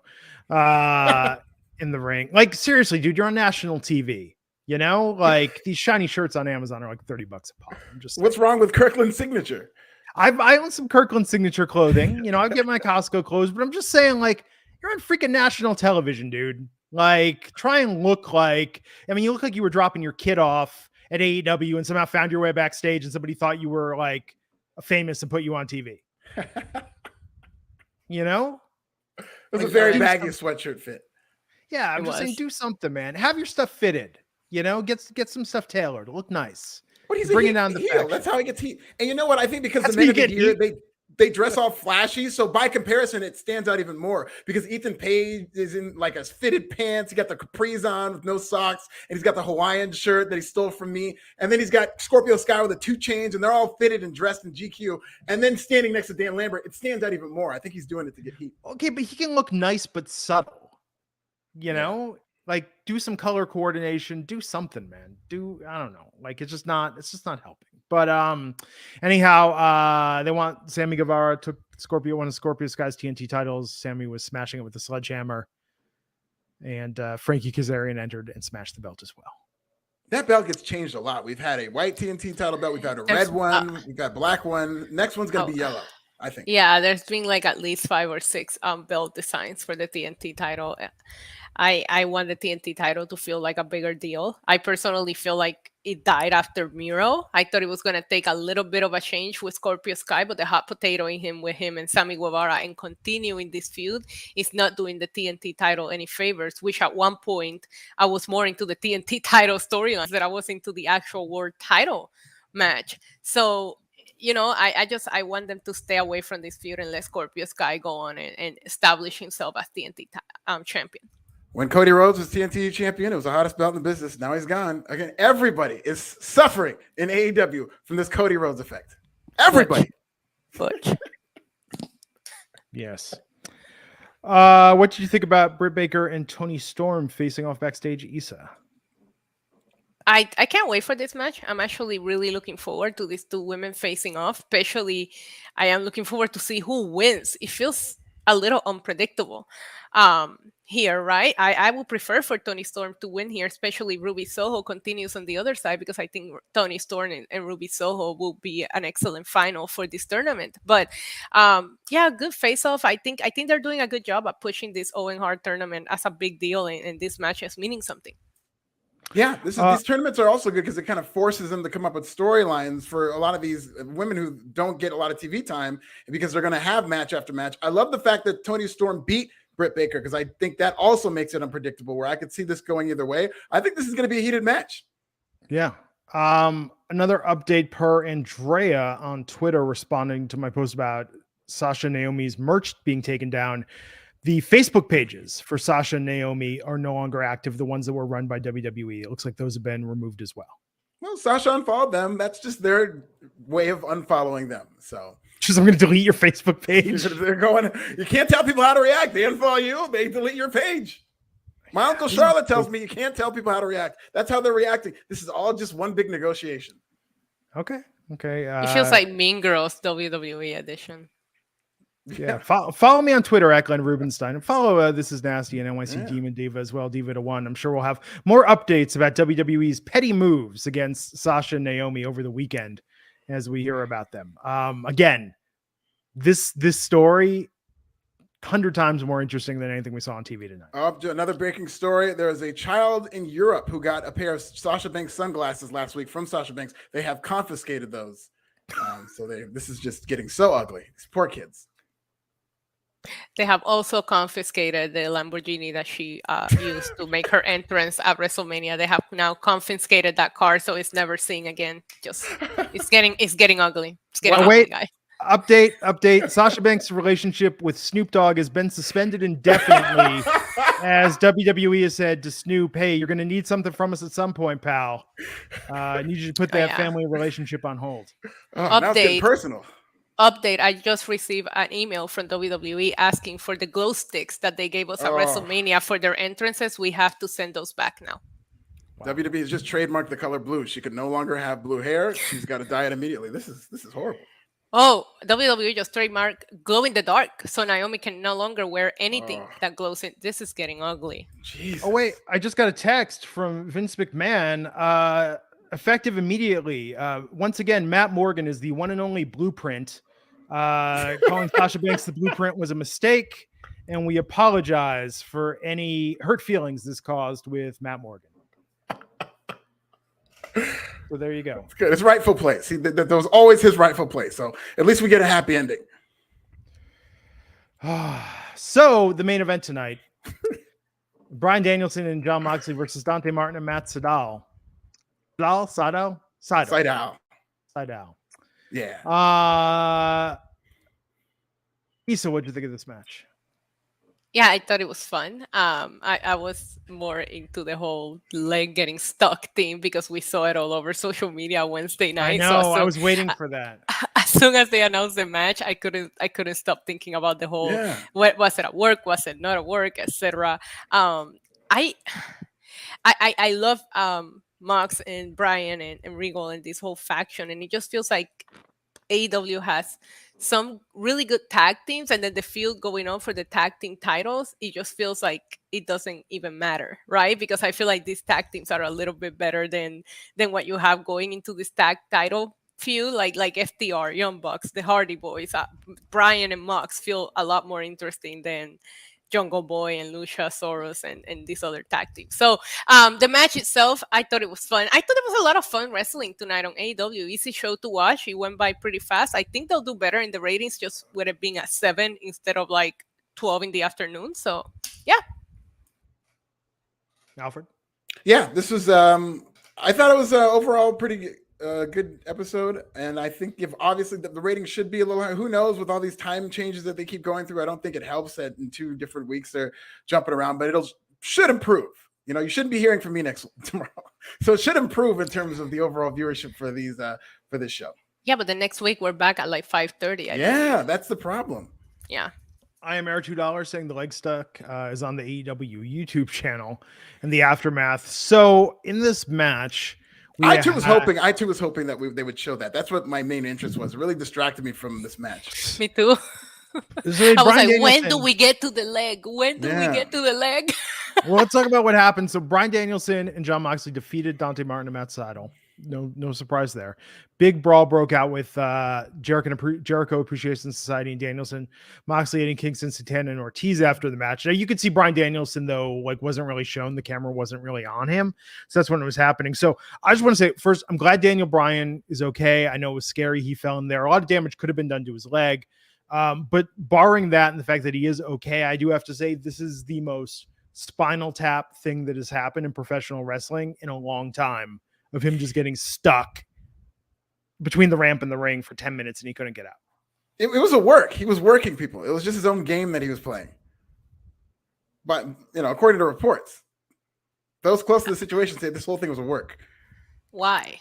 in the ring. Like, seriously, dude, you're on national TV. Like, these shiny shirts on Amazon are like $30 a pop. What's wrong with Kirkland's signature? I own some Kirkland signature clothing. I get my Costco clothes, but I'm just saying, like, you're on freaking national television, dude. Like, try and look like, you look like you were dropping your kid off at AEW and somehow found your way backstage and somebody thought you were like famous and put you on TV. It was a very baggy sweatshirt fit. Yeah, I'm just saying, do something, man. Have your stuff fitted. Get some stuff tailored. Look nice. But he's bringing down the heel. That's how he gets heat. And you know what? I think because the men of the year, they dress all flashy. So by comparison, it stands out even more because Ethan Page is in like a fitted pants. He got the capris on with no socks, and he's got the Hawaiian shirt that he stole from me. And then he's got Scorpio Sky with the 2 chains, and they're all fitted and dressed in GQ. And then standing next to Dan Lambert, it stands out even more. I think he's doing it to get heat. Okay, but he can look nice but subtle. Like, do some color coordination, do something, man. I don't know. Like, it's just not helping. But anyhow, they want Sammy Guevara took one of Scorpio Sky's TNT titles. Sammy was smashing it with the sledgehammer. And Frankie Kazarian entered and smashed the belt as well. That belt gets changed a lot. We've had a white TNT title belt. We've had a red one. We've got black one. Next one's going to be yellow, I think. Yeah, there's been like at least 5 or 6 belt designs for the TNT title. I want the TNT title to feel like a bigger deal. I personally feel like it died after Miro. I thought it was going to take a little bit of a change with Scorpio Sky, but the hot potato in him with him and Sammy Guevara and continuing this feud is not doing the TNT title any favors, which at one point I was more into the TNT title storylines than I was into the actual world title match. So, you know, I want them to stay away from this feud and let Scorpio Sky go on and establish himself as TNT champion. When Cody Rhodes was TNT champion, it was the hottest belt in the business. Now he's gone. Again, everybody is suffering in AEW from this Cody Rhodes effect. Everybody. Butch. Yes. What did you think about Britt Baker and Toni Storm facing off backstage at Issa? I can't wait for this match. I'm actually really looking forward to these 2 women facing off. Especially, I am looking forward to see who wins. It feels a little unpredictable here, right? I would prefer for Toni Storm to win here, especially Ruby Soho continues on the other side, because I think Toni Storm and Ruby Soho will be an excellent final for this tournament. But yeah, good face-off. I think they're doing a good job at pushing this Owen Hart tournament as a big deal, and this match is meaning something. Yeah, these tournaments are also good because it kind of forces them to come up with storylines for a lot of these women who don't get a lot of TV time, because they're going to have match after match. I love the fact that Toni Storm beat Britt Baker, because I think that also makes it unpredictable, where I could see this going either way. I think this is going to be a heated match. Yeah. Another update per Andrea on Twitter responding to my post about Sasha Naomi's merch being taken down. The Facebook pages for Sasha and Naomi are no longer active. The ones that were run by WWE, it looks like those have been removed as well. Well, Sasha unfollowed them. That's just their way of unfollowing them. So just, I'm going to delete your Facebook page. They're going, you can't tell people how to react. They unfollow you, they delete your page. My Uncle Charlotte tells me you can't tell people how to react. That's how they're reacting. This is all just one big negotiation. Okay. It feels like Mean Girls WWE edition. Yeah, follow me on Twitter at Glenn Rubenstein, and follow This Is Nasty and NYC Demon Diva as well, Diva to One. I'm sure we'll have more updates about WWE's petty moves against Sasha and Naomi over the weekend as we hear about them. Again, this story 100 times more interesting than anything we saw on TV tonight. Another breaking story. There is a child in Europe who got a pair of Sasha Banks sunglasses last week from Sasha Banks. They have confiscated those. So this is just getting so ugly. These poor kids. They have also confiscated the Lamborghini that she used to make her entrance at WrestleMania. They have now confiscated that car, so it's never seen again. Just it's getting ugly. It's getting ugly, guys. Update. Sasha Banks' relationship with Snoop Dogg has been suspended indefinitely, as WWE has said to Snoop, "Hey, you're going to need something from us at some point, pal. I need you to put that family relationship on hold." Now it's getting personal. Update, I just received an email from WWE asking for the glow sticks that they gave us at WrestleMania for their entrances. We have to send those back now. Wow. WWE has just trademarked the color blue. She could no longer have blue hair. She's got to dye it immediately. This is horrible. Oh, WWE just trademarked glow in the dark, so Naomi can no longer wear anything that glows in. This is getting ugly. Jeez. Oh wait, I just got a text from Vince McMahon. Effective immediately. Once again, Matt Morgan is the one and only Blueprint. Calling Sasha Banks the Blueprint was a mistake, and we apologize for any hurt feelings this caused with Matt Morgan. So there you go. It's good. It's rightful place. That was always his rightful place. So at least we get a happy ending. So the main event tonight: Bryan Danielson and Jon Moxley versus Dante Martin and Matt Sydal. Sydal. Yeah. Issa, what did you think of this match? Yeah, I thought it was fun. I was more into the whole leg getting stuck thing because we saw it all over social media Wednesday night. I know. I was waiting for that. As soon as they announced the match, I couldn't stop thinking about the whole. Yeah. What was it at work? Was it not at work? Etc. I love Mox and Brian and Regal and this whole faction, and it just feels like AEW has some really good tag teams, and then the field going on for the tag team titles, it just feels like it doesn't even matter, right? Because I feel like these tag teams are a little bit better than what you have going into this tag title feud, like FTR, Young Bucks, the Hardy Boys, Brian and Mox feel a lot more interesting than Jungle Boy and Luchasaurus and these other tag teams. So the match itself, I thought it was fun. I thought it was a lot of fun wrestling tonight on AEW. Easy show to watch. It went by pretty fast. I think they'll do better in the ratings just with it being at 7 instead of like 12 in the afternoon. So yeah. Alfred? Yeah, this was I thought it was overall pretty good episode, and I think if obviously the rating should be a little higher. Who knows with all these time changes that they keep going through? I don't think it helps that in 2 different weeks they're jumping around, but should improve. You know, you shouldn't be hearing from me tomorrow, so it should improve in terms of the overall viewership for these for this show. Yeah, but the next week we're back at like 5:30. Yeah, that's the problem. Yeah. I am Air $2 saying the leg stuck is on the AEW YouTube channel and the aftermath. So in this match, I too was hoping that they would show that. That's what my main interest was. It really distracted me from this match. Me too. I was like, when do we get to the leg? When do we get to the leg? Well, let's talk about what happened. So Bryan Danielson and Jon Moxley defeated Dante Martin and Matt Sydal. No surprise there. Big brawl broke out with Jericho Appreciation Society and Danielson, Moxley hitting Kingston, Santana, and Ortiz after the match. Now you could see Bryan Danielson though, like wasn't really shown. The camera wasn't really on him, so that's when it was happening. So I just want to say first, I'm glad Daniel Bryan is okay. I know it was scary. He fell in there. A lot of damage could have been done to his leg, but barring that and the fact that he is okay, I do have to say this is the most spinal tap thing that has happened in professional wrestling in a long time. Of him just getting stuck between the ramp and the ring for 10 minutes and he couldn't get out. It was a work. He was working people. It was just his own game that he was playing. But, you know, according to reports, those close to the situation say this whole thing was a work. Why?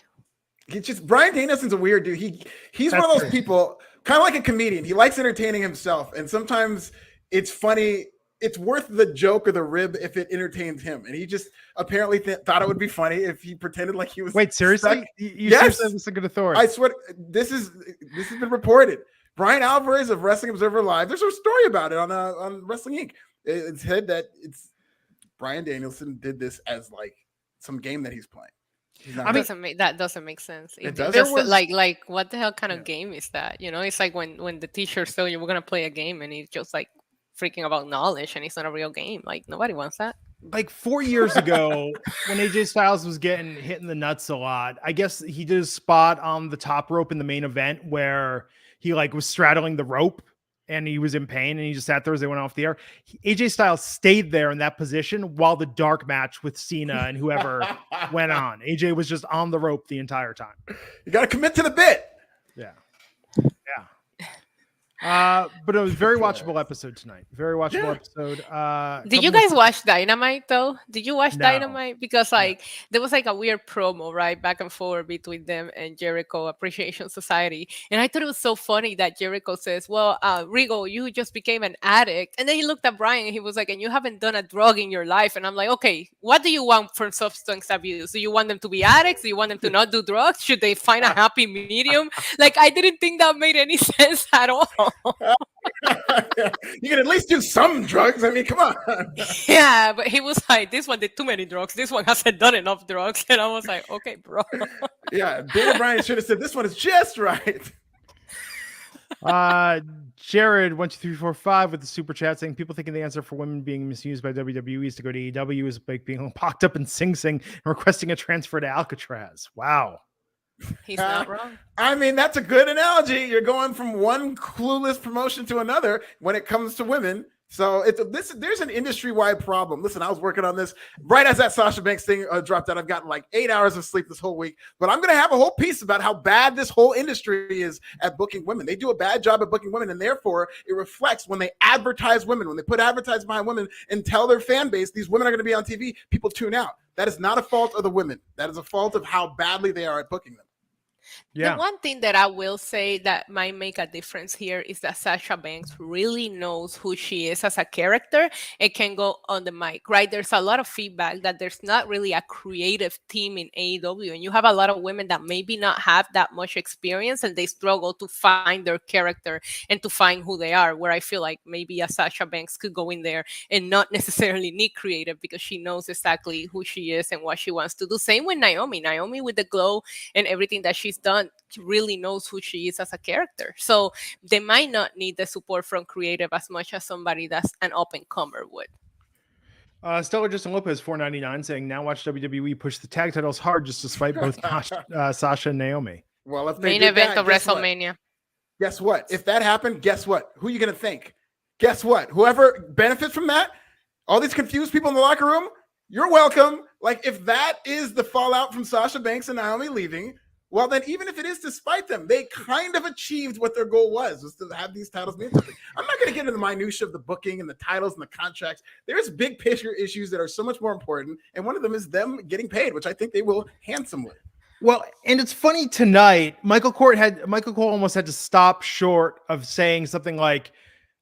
Bryan Danielson's a weird dude. He's one of those people, kind of like a comedian. He likes entertaining himself. And sometimes it's funny. It's worth the joke or the rib if it entertains him. And he just apparently thought it would be funny if he pretended like he was. Wait, seriously? Yes. This is a good authority. I swear, this has been reported. Brian Alvarez of Wrestling Observer Live. There's a story about it on Wrestling Inc. It's said that Bryan Danielson did this as like some game that he's playing. That doesn't make sense. It does. Like what the hell kind of game is that? You know, it's like when the teachers tell you we're gonna play a game and he's just like freaking about knowledge and it's not a real game. Like nobody wants that. Like 4 years ago when AJ Styles was getting hit in the nuts a lot, I guess he did a spot on the top rope in the main event where he like was straddling the rope and he was in pain and he just sat there as they went off the air. AJ Styles stayed there in that position while the dark match with Cena and whoever went on. AJ was just on the rope the entire time. You got to commit to the bit. Yeah. But it was a very watchable episode tonight. Very watchable episode. Did you guys watch Dynamite though? Did you watch Dynamite? Because like there was like a weird promo right back and forth between them and Jericho Appreciation Society, and I thought it was so funny that Jericho says, "Well, Regal, you just became an addict," and then he looked at Brian and he was like, "And you haven't done a drug in your life," and I'm like, "Okay, what do you want from substance abuse? Do you want them to be addicts? Do you want them to not do drugs? Should they find a happy medium?" Like I didn't think that made any sense at all. You can at least do some drugs. I mean, come on. Yeah, but he was like, this one did too many drugs. This one hasn't done enough drugs. And I was like, okay, bro. Yeah, Daniel Bryan should have said this one is just right. Jared 12345 with the super chat saying people thinking the answer for women being misused by WWE is to go to AEW is like being locked up in Sing Sing and requesting a transfer to Alcatraz. Wow. He's not wrong. I mean, that's a good analogy. You're going from one clueless promotion to another when it comes to women. So there's an industry-wide problem. Listen, I was working on this right as that Sasha Banks thing dropped out. I've gotten like 8 hours of sleep this whole week, but I'm going to have a whole piece about how bad this whole industry is at booking women. They do a bad job at booking women, and therefore it reflects when they advertise women, when they put advertising behind women and tell their fan base these women are going to be on TV, people tune out. That is not a fault of the women. That is a fault of how badly they are at booking them. The one thing that I will say that might make a difference here is that Sasha Banks really knows who she is as a character and can go on the mic, right? There's a lot of feedback that there's not really a creative team in AEW, and you have a lot of women that maybe not have that much experience and they struggle to find their character and to find who they are, where I feel like maybe a Sasha Banks could go in there and not necessarily need creative because she knows exactly who she is and what she wants to do. Same with Naomi. Naomi, with the glow and everything that she's done, really knows who she is as a character. So they might not need the support from creative as much as somebody that's an up-and-comer would. Stellar Justin Lopez, $4.99, saying, now watch WWE push the tag titles hard just to spite both Sasha and Naomi. Well, if they main did event that, of WrestleMania. Guess what? If that happened, guess what? Who are you going to think? Guess what? Whoever benefits from that, all these confused people in the locker room, you're welcome. Like, if that is the fallout from Sasha Banks and Naomi leaving, well, then even if it is despite them, they kind of achieved what their goal was to have these titles mean something. I'm not going to get into the minutia of the booking and the titles and the contracts. There's big picture issues that are so much more important, and one of them is them getting paid, which I think they will handsomely. Well, and it's funny tonight, Michael Cole almost had to stop short of saying something like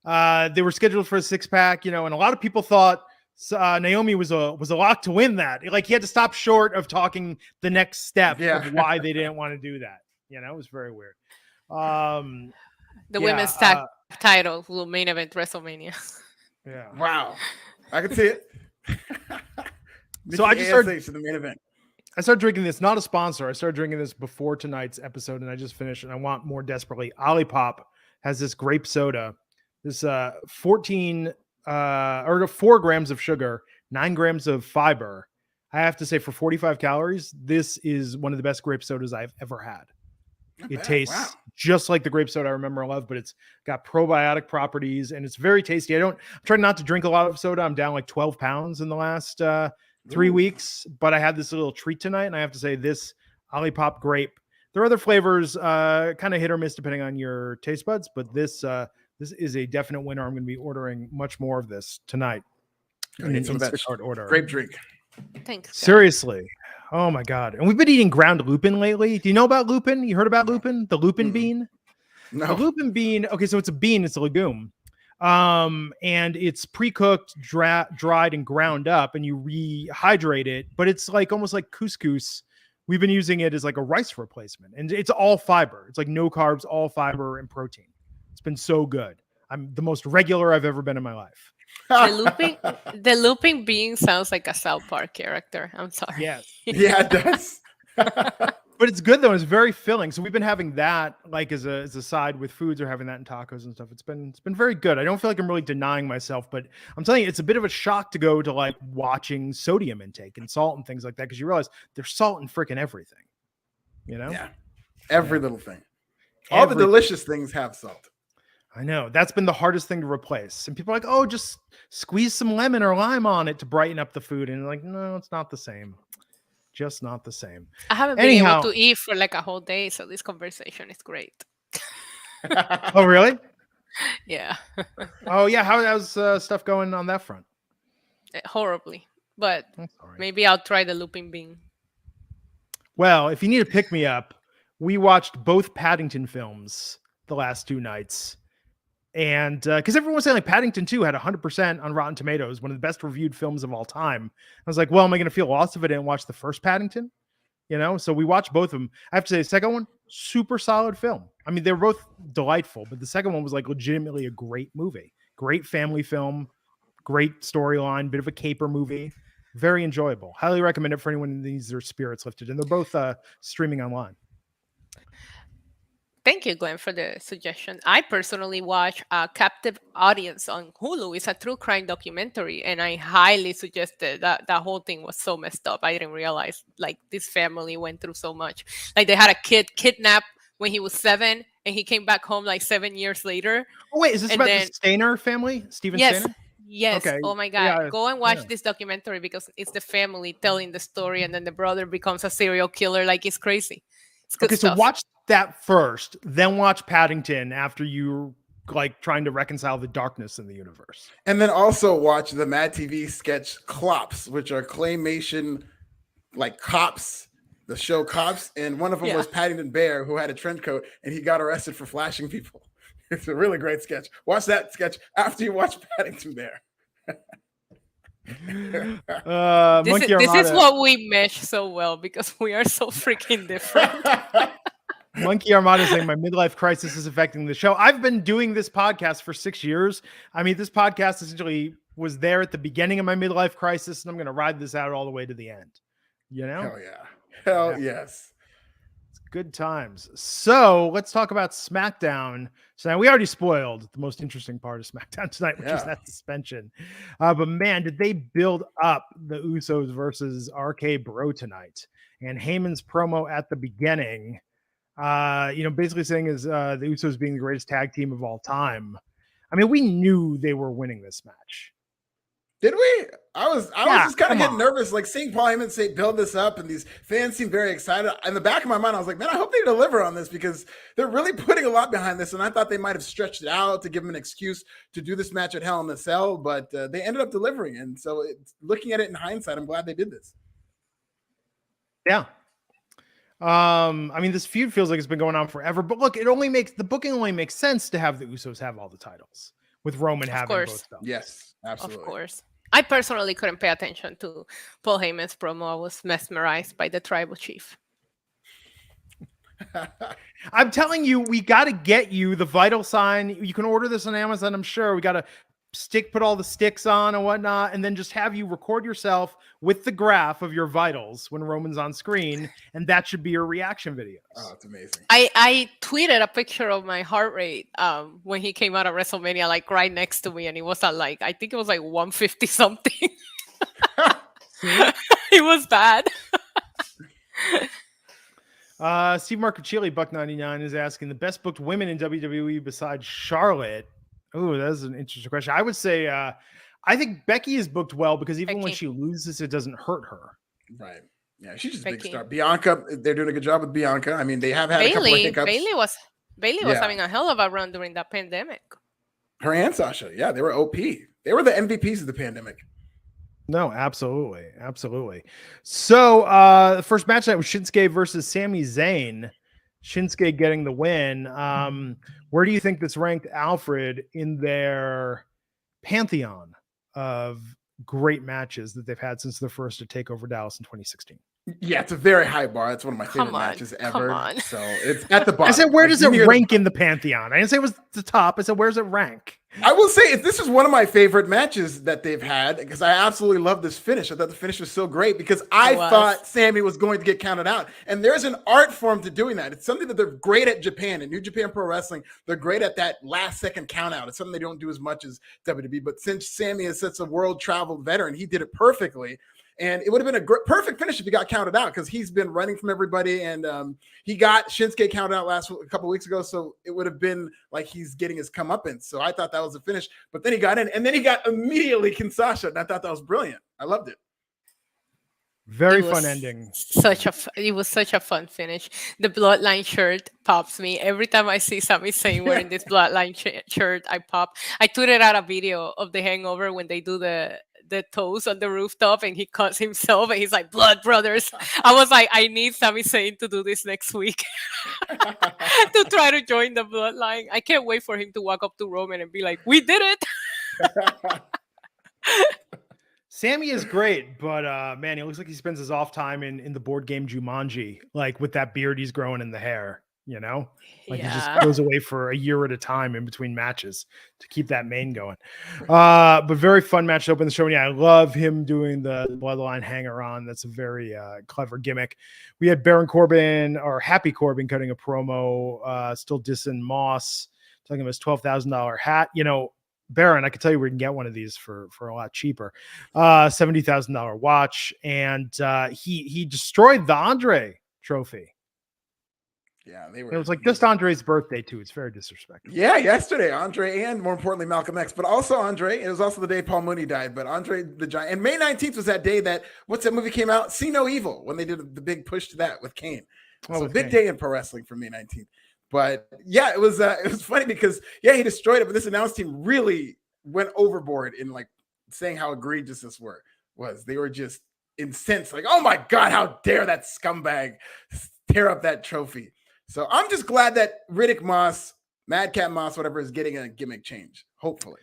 they were scheduled for a 6-pack, and a lot of people thought Naomi was a lock to win that. Like, he had to stop short of talking the next step of why they didn't want to do that. It was very weird. The women's tag title will main event WrestleMania. Yeah. Wow. I can see it. So I just started to the main event. I started drinking this, not a sponsor. I started drinking this before tonight's episode, and I just finished, and I want more desperately. Olipop has this grape soda. This 4 grams of sugar, 9 grams of fiber. I have to say, for 45 calories, this is one of the best grape sodas I've ever had. It tastes just like the grape soda I remember and love, but it's got probiotic properties and it's very tasty. I'm trying not to drink a lot of soda. I'm down like 12 pounds in the last 3 weeks, but I had this little treat tonight, and I have to say, this Olipop grape. There are other flavors, kind of hit or miss depending on your taste buds, but this is a definite winner. I'm going to be ordering much more of this tonight. In an Instacart order. Grape drink. Thanks. Seriously. Oh my God. And we've been eating ground lupin lately. Do you know about lupin? You heard about lupin? The lupin bean? No. The lupin bean. Okay, so it's a bean. It's a legume. And it's pre-cooked, dried, and ground up, and you rehydrate it. But it's like almost like couscous. We've been using it as like a rice replacement. And it's all fiber. It's like no carbs, all fiber and protein. It's been so good. I'm the most regular I've ever been in my life. The looping being sounds like a South Park character. I'm sorry. Yes. Yeah, it does. But it's good though. It's very filling. So we've been having that like as a side with foods, or having that in tacos and stuff. It's been very good. I don't feel like I'm really denying myself, but I'm telling you, it's a bit of a shock to go to like watching sodium intake and salt and things like that, because you realize there's salt in freaking everything. Yeah. Every little thing. All the delicious things have salt. I know. That's been the hardest thing to replace. And people are like, oh, just squeeze some lemon or lime on it to brighten up the food. And like, no, it's not the same. Just not the same. I haven't been able to eat for like a whole day, so this conversation is great. Oh, really? Yeah. Oh, yeah. How's stuff going on that front? Horribly. But maybe I'll try the looping bean. Well, if you need a pick-me-up, we watched both Paddington films the last 2 nights. And because everyone was saying like Paddington 2 had 100% on Rotten Tomatoes, one of the best reviewed films of all time. I was like, well, am I going to feel lost if I didn't watch the first Paddington? So we watched both of them. I have to say, the second one, super solid film. I mean, they're both delightful, but the second one was like legitimately a great movie. Great family film, great storyline, bit of a caper movie. Very enjoyable. Highly recommend it for anyone who needs their spirits lifted. And they're both streaming online. Thank you, Glenn, for the suggestion. I personally watch Captive Audience on Hulu. It's a true crime documentary, and I highly suggested that. That whole thing was so messed up. I didn't realize like this family went through so much. Like they had a kid kidnapped when he was 7, and he came back home like 7 years later. Oh wait, is this about the Stainer family? Steven Stainer? Yes. Okay. Oh my God. Yeah, go and watch this documentary because it's the family telling the story, and then the brother becomes a serial killer. Like it's crazy. It's good stuff. So watch that first, then watch Paddington after you like trying to reconcile the darkness in the universe. And then also watch the Mad TV sketch Clops, which are claymation like cops the show Cops, and one of them was Paddington Bear, who had a trench coat, and he got arrested for flashing people. It's a really great sketch. Watch that sketch after you watch Paddington Bear. This is what we mesh so well because we are so freaking different. Monkey Armada saying my midlife crisis is affecting the show. I've been doing this podcast for 6 years. I mean, this podcast essentially was there at the beginning of my midlife crisis, and I'm going to ride this out all the way to the end. You know? Hell yeah. Hell yes. It's good times. So let's talk about SmackDown. So now we already spoiled the most interesting part of SmackDown tonight, which is that suspension. But man, did they build up the Usos versus RK Bro tonight. And Heyman's promo at the beginning, basically saying is the Usos being the greatest tag team of all time. I mean, we knew they were winning this match. Did we? I was just kind of getting nervous, like seeing Paul Heyman say build this up, and these fans seem very excited. In the back of my mind, I was like, man, I hope they deliver on this because they're really putting a lot behind this. And I thought they might have stretched it out to give them an excuse to do this match at Hell in a Cell, but they ended up delivering. And so, looking at it in hindsight, I'm glad they did this. Yeah. I mean, this feud feels like it's been going on forever, but look, the booking only makes sense to have the Usos have all the titles with Roman having both belts. Yes, absolutely. Of course. I personally couldn't pay attention to Paul Heyman's promo. I was mesmerized by the tribal chief. I'm telling you, we got to get you the vital sign. You can order this on Amazon, I'm sure. We got to put all the sticks on and whatnot, and then just have you record yourself with the graph of your vitals when Roman's on screen, and that should be your reaction videos. Oh, it's amazing. I tweeted a picture of my heart rate when he came out of WrestleMania, like right next to me, and it was at like, I think it was like 150 something. It was bad. Steve Marcucci, Buck99, is asking the best booked women in WWE besides Charlotte. Oh, that's an interesting question. I would say I think Becky is booked well because even when she loses, it doesn't hurt her. Right. Yeah, she's just a big star. Bianca, they're doing a good job with Bianca. I mean, they have had a couple of hiccups. Bayley was having a hell of a run during that pandemic. Her and Sasha, yeah, they were OP. They were the MVPs of the pandemic. No, absolutely. Absolutely. So the first match night was Shinsuke versus Sami Zayn. Shinsuke getting the win. Where do you think this ranked Alfred in their pantheon of great matches that they've had since their first to take over Dallas in 2016? Yeah, it's a very high bar. It's one of my favorite matches ever. So it's at the bottom. I said, where does it rank in the pantheon? I didn't say it was the top. I said, where's it rank? I will say this is one of my favorite matches that they've had because I absolutely love this finish. I thought the finish was so great because I thought Sammy was going to get counted out. And there's an art form to doing that. It's something that they're great at Japan and New Japan Pro Wrestling. They're great at that last second count out. It's something they don't do as much as WWE. But since Sammy is such a world traveled veteran, he did it perfectly. And it would have been a perfect finish if he got counted out because he's been running from everybody. And he got Shinsuke counted out a couple weeks ago. So it would have been like he's getting his comeuppance. So I thought that was a finish. But then he got in and then he got immediately Sasha. And I thought that was brilliant. I loved it. Very fun ending. It was such a fun finish. The Bloodline shirt pops me. Every time I see Sami Zayn wearing this Bloodline shirt, I pop. I tweeted out a video of The Hangover when they do the toes on the rooftop and he cuts himself and he's like, Blood Brothers. I was like, I need Sami Zayn to do this next week to try to join the Bloodline. I can't wait for him to walk up to Roman and be like, we did it. Sammy is great, but man, he looks like he spends his off time in the board game Jumanji, like with that beard he's growing in the hair, you know? Like he just goes away for a year at a time in between matches to keep that mane going. But very fun match to open the show. Yeah, I love him doing the Bloodline hanger on. That's a very clever gimmick. We had Baron Corbin or Happy Corbin cutting a promo, still dissing Moss, talking about his $12,000 hat. You know, Baron, I can tell you we can get one of these for a lot cheaper. $70,000 watch, and he destroyed the Andre trophy. Yeah, they were. It was like just Andre's birthday too. It's very disrespectful. Yeah, yesterday, Andre, and more importantly, Malcolm X, but also Andre. It was also the day Paul Mooney died, but Andre the Giant. And May 19th was that day that what's that movie came out? See No Evil, when they did the big push to that with Kane. So a big day in pro wrestling for May 19th. But yeah, it was funny because he destroyed it, but this announce team really went overboard in like saying how egregious this was. They were just incensed, like, oh my God, how dare that scumbag tear up that trophy. So I'm just glad that Riddick Moss, Madcap Moss, whatever, is getting a gimmick change. Hopefully.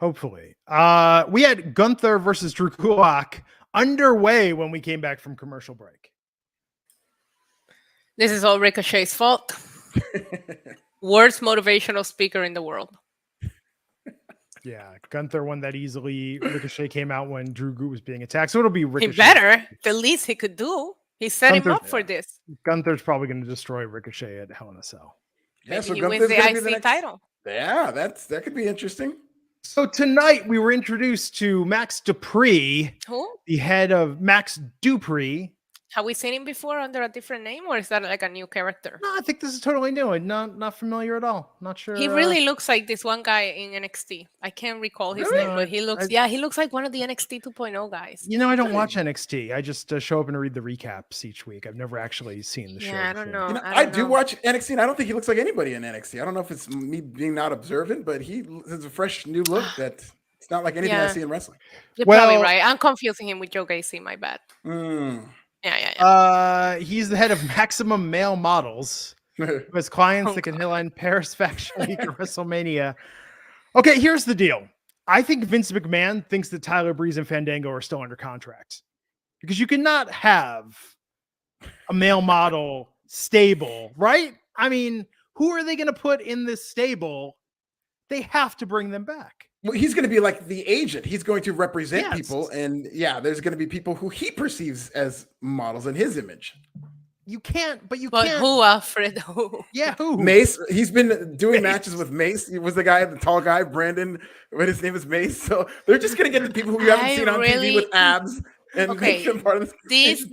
We had Gunther versus Drew Gulak underway when we came back from commercial break. This is all Ricochet's fault. Worst motivational speaker in the world. Yeah, Gunther won that easily. Ricochet came out when Drew was being attacked, so it'll be Ricochet. He better. The least he could do. He set him up for this. Gunther's probably going to destroy Ricochet at Hell in a Cell. Yeah, so he wins the IC title. Yeah, that could be interesting. So tonight we were introduced to Max Dupree, the head of Max Dupree. Have we seen him before under a different name, or is that like a new character? No, I think this is totally new and not familiar at all. Not sure. He really looks like this one guy in NXT. I can't recall his name, but he looks like one of the NXT 2.0 guys. You know, I don't watch NXT. I just show up and read the recaps each week. I've never actually seen the show. I don't know. I do watch NXT, and I don't think he looks like anybody in NXT. I don't know if it's me being not observant, but he has a fresh new look that it's not like anything I see in wrestling. You're probably right. I'm confusing him with Joe Gacy. My bad. Yeah. He's the head of Maximum Male Models, who has clients that can headline Paris Fashion Week at WrestleMania. Okay, here's the deal. I think Vince McMahon thinks that Tyler Breeze and Fandango are still under contract, because you cannot have a male model stable, right? I mean, who are they going to put in this stable? They have to bring them back. Well, he's going to be like the agent. He's going to represent people. And there's going to be people who he perceives as models in his image. You can't. Who, Alfred? Who? Yeah, who? Mace. He's been doing matches with Mace. He was the guy, the tall guy, Brandon, but his name is Mace. So they're just going to get the people who you haven't seen on TV with abs and make them part of this needs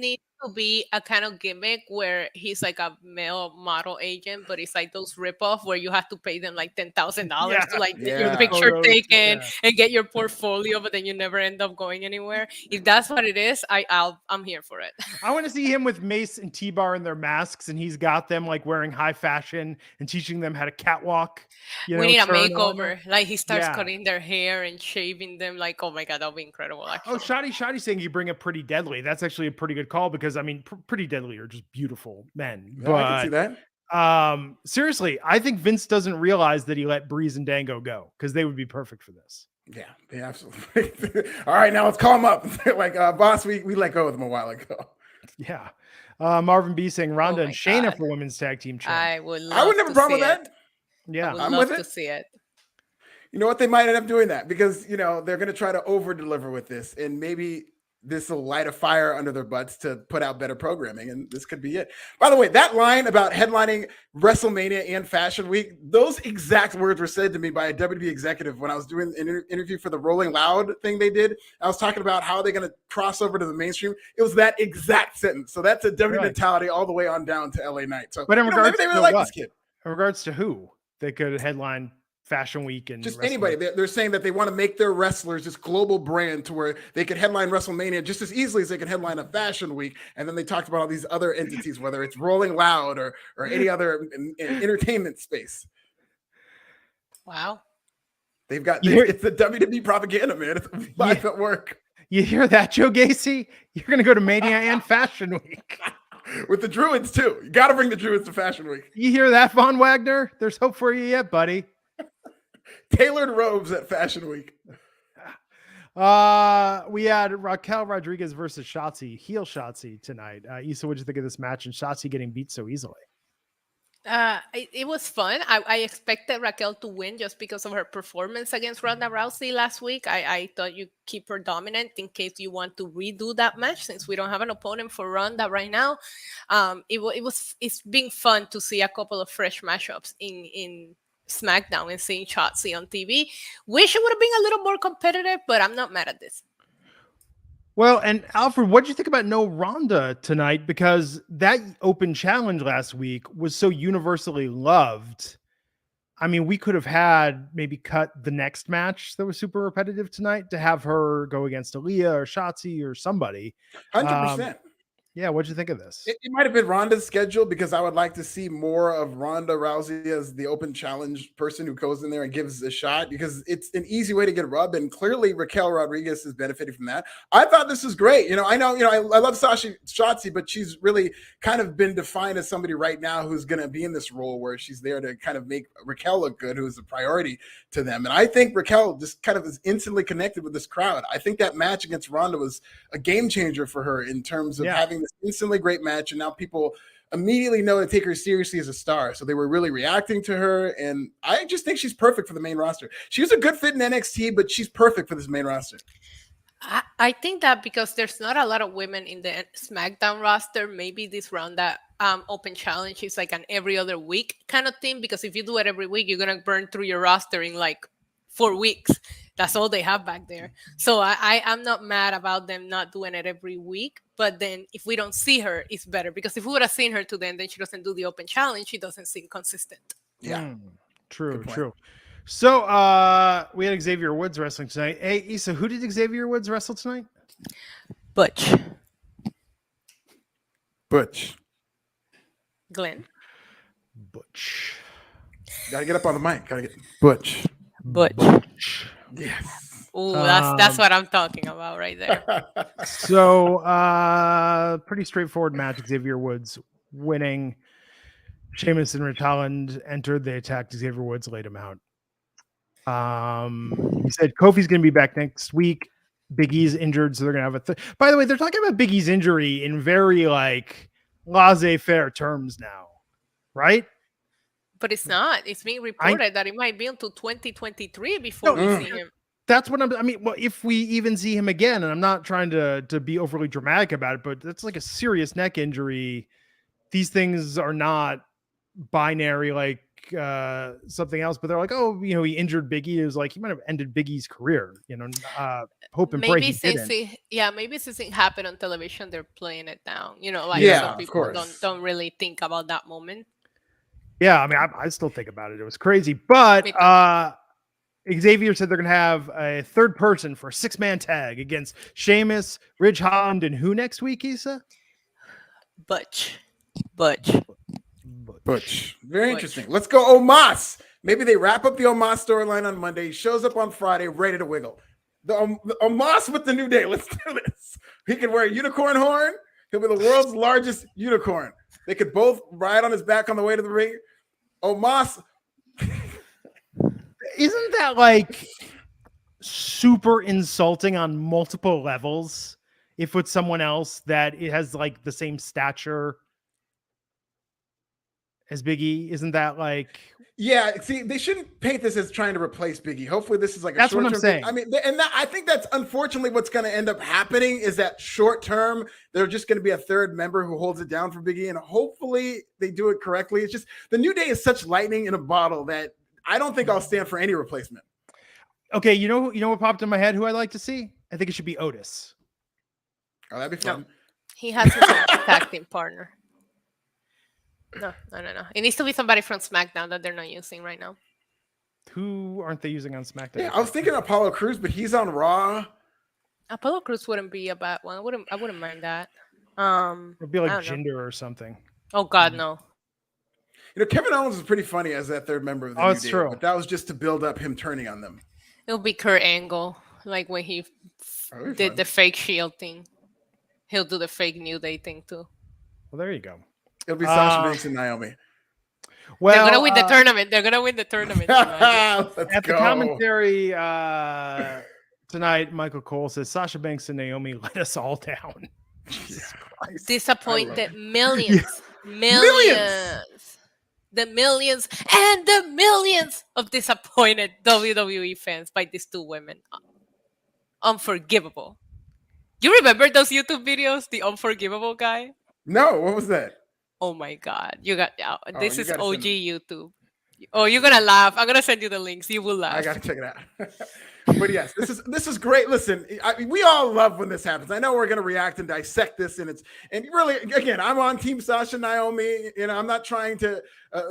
to be a kind of gimmick where he's like a male model agent, but it's like those ripoff where you have to pay them like $10,000 to like get your picture taken and get your portfolio, but then you never end up going anywhere. If that's what it is, I'm here for it. I want to see him with Mace and T-Bar in their masks, and he's got them like wearing high fashion and teaching them how to catwalk. We need a makeover. Like he starts cutting their hair and shaving them. Like, oh my God, that'll be incredible. Actually. Oh, Shoddy saying you bring up Pretty Deadly. That's actually a pretty good call, because I mean, Pretty Deadly are just beautiful men. Yeah, I can see that. Seriously, I think Vince doesn't realize that he let Breeze and Dango go, because they would be perfect for this. Yeah, absolutely. All right, now let's call him up. Like, boss, we let go of them a while ago. Yeah. Marvin B saying Ronda and Shayna for women's tag team champ. I would never problem with that. Yeah, I'm with it. To see it. You know what? They might end up doing that because, they're going to try to over deliver with this, and maybe this will light a fire under their butts to put out better programming, and this could be it. By the way, that line about headlining WrestleMania and Fashion Week, those exact words were said to me by a WWE executive when I was doing an interview for the Rolling Loud thing they did. I was talking about how they're going to cross over to the mainstream. It was that exact sentence. So that's a WWE mentality all the way on down to LA Knight. So, but in regards maybe they really like this kid. In regards to who they could headline Fashion Week and just anybody. They're saying that they want to make their wrestlers this global brand to where they could headline WrestleMania just as easily as they could headline a Fashion Week. And then they talked about all these other entities, whether it's Rolling Loud or any other entertainment space. Wow. They've got it's the WWE propaganda, man. It's live at work. You hear that, Joe Gacy? You're going to go to Mania and Fashion Week. With the Druids, too. You got to bring the Druids to Fashion Week. You hear that, Von Wagner? There's hope for you yet, buddy. Tailored robes at Fashion Week. We had Raquel Rodriguez versus Shotzi, heel Shotzi tonight. Issa, what'd you think of this match and Shotzi getting beat so easily? It was fun. I expected Raquel to win just because of her performance against Ronda Rousey last week. I thought you keep her dominant in case you want to redo that match, since we don't have an opponent for Ronda right now. It's been fun to see a couple of fresh matchups in SmackDown and seeing Shotzi on TV. Wish it would have been a little more competitive, but I'm not mad at this. Well, and Alfred, what did you think about no Ronda tonight? Because that open challenge last week was so universally loved. I mean, we could have had maybe cut the next match that was super repetitive tonight to have her go against Aaliyah or Shotzi or somebody. 100%. Yeah, what'd you think of this? It might have been Ronda's schedule because I would like to see more of Ronda Rousey as the open challenge person who goes in there and gives a shot because it's an easy way to get rubbed. And clearly Raquel Rodriguez is benefiting from that. I thought this was great. I love Sasha Shotzi, but she's really kind of been defined as somebody right now who's going to be in this role where she's there to kind of make Raquel look good, who's a priority to them. And I think Raquel just kind of is instantly connected with this crowd. I think that match against Ronda was a game changer for her in terms of having this instantly great match, and now people immediately know to take her seriously as a star. So they were really reacting to her, and I just think she's perfect for the main roster. She was a good fit in NXT, but she's perfect for this main roster. I think that because there's not a lot of women in the SmackDown roster, maybe this round that open challenge is like an every other week kind of thing. Because if you do it every week, you're gonna burn through your roster in like 4 weeks. That's all they have back there. So I'm not mad about them not doing it every week. But then if we don't see her, it's better. Because if we would have seen her today and then she doesn't do the open challenge, she doesn't seem consistent. Yeah. True. So we had Xavier Woods wrestling tonight. Hey, Issa, who did Xavier Woods wrestle tonight? Butch. Glenn. Butch. Gotta get up on the mic. Gotta get Butch. Yes. Ooh, that's what I'm talking about right there. So pretty straightforward match. Xavier Woods winning. Sheamus and Rich Holland entered. They attacked Xavier Woods, laid him out. He said Kofi's going to be back next week. Big E's injured, so they're going to have by the way, they're talking about Big E's injury in very like laissez-faire terms now, right? But it's not. It's being reported that it might be until 2023 before we see him. That's what well, if we even see him again, and I'm not trying to be overly dramatic about it, but that's like a serious neck injury. These things are not binary like something else, but they're like, oh, he injured Big E. It was like he might have ended Big E's career. Hope and pray he didn't. Maybe since it happened on television, they're playing it down. Some people don't really think about that moment. Yeah, I mean, I still think about it. It was crazy, but Xavier said they're going to have a third person for a 6-man tag against Sheamus, Ridge Holland, and who next week, Issa? Butch. Very interesting. Let's go Omos. Maybe they wrap up the Omos storyline on Monday. He shows up on Friday, ready to wiggle. The Omos with the New Day. Let's do this. He can wear a unicorn horn. He'll be the world's largest unicorn. They could both ride on his back on the way to the ring. Omos. Isn't that like super insulting on multiple levels? If it's someone else that it has like the same stature as Big E, isn't that like? Yeah, see, they shouldn't paint this as trying to replace Big E. Hopefully, this is like that's what I'm saying. I mean, I think that's unfortunately what's going to end up happening is that short term, they're just going to be a third member who holds it down for Big E, and hopefully they do it correctly. It's just the New Day is such lightning in a bottle that I don't think I'll stand for any replacement. Okay, you know what popped in my head? Who I'd like to see? I think it should be Otis. Oh, that'd be fun. No. He has his own tag team partner. No. It needs to be somebody from SmackDown that they're not using right now. Who aren't they using on SmackDown? Yeah, I was thinking Apollo Crews, but he's on Raw. Apollo Crews wouldn't be a bad one. I wouldn't mind that. It'd be like Jinder or something. Oh God, no. Kevin Owens is pretty funny as that third member of the New Day, true. But that was just to build up him turning on them. It'll be Kurt Angle, like when he did the fake Shield thing. He'll do the fake New Day thing too. Well, there you go. It'll be Sasha Banks and Naomi. Well, they're gonna win the tournament. They're gonna win the tournament. At the commentary tonight, Michael Cole says Sasha Banks and Naomi let us all down. Jesus Christ. Disappointed millions. The millions and the millions of disappointed WWE fans by these two women. Unforgivable. You remember those YouTube videos? The Unforgivable guy? No, what was that? Oh my God. You got this is OG YouTube. Oh, you're gonna laugh. I'm gonna send you the links. You will laugh. I gotta check it out. But yes, this is great. Listen, we all love when this happens. I know we're gonna react and dissect this, and really, again, I'm on Team Sasha, Naomi. I'm not trying to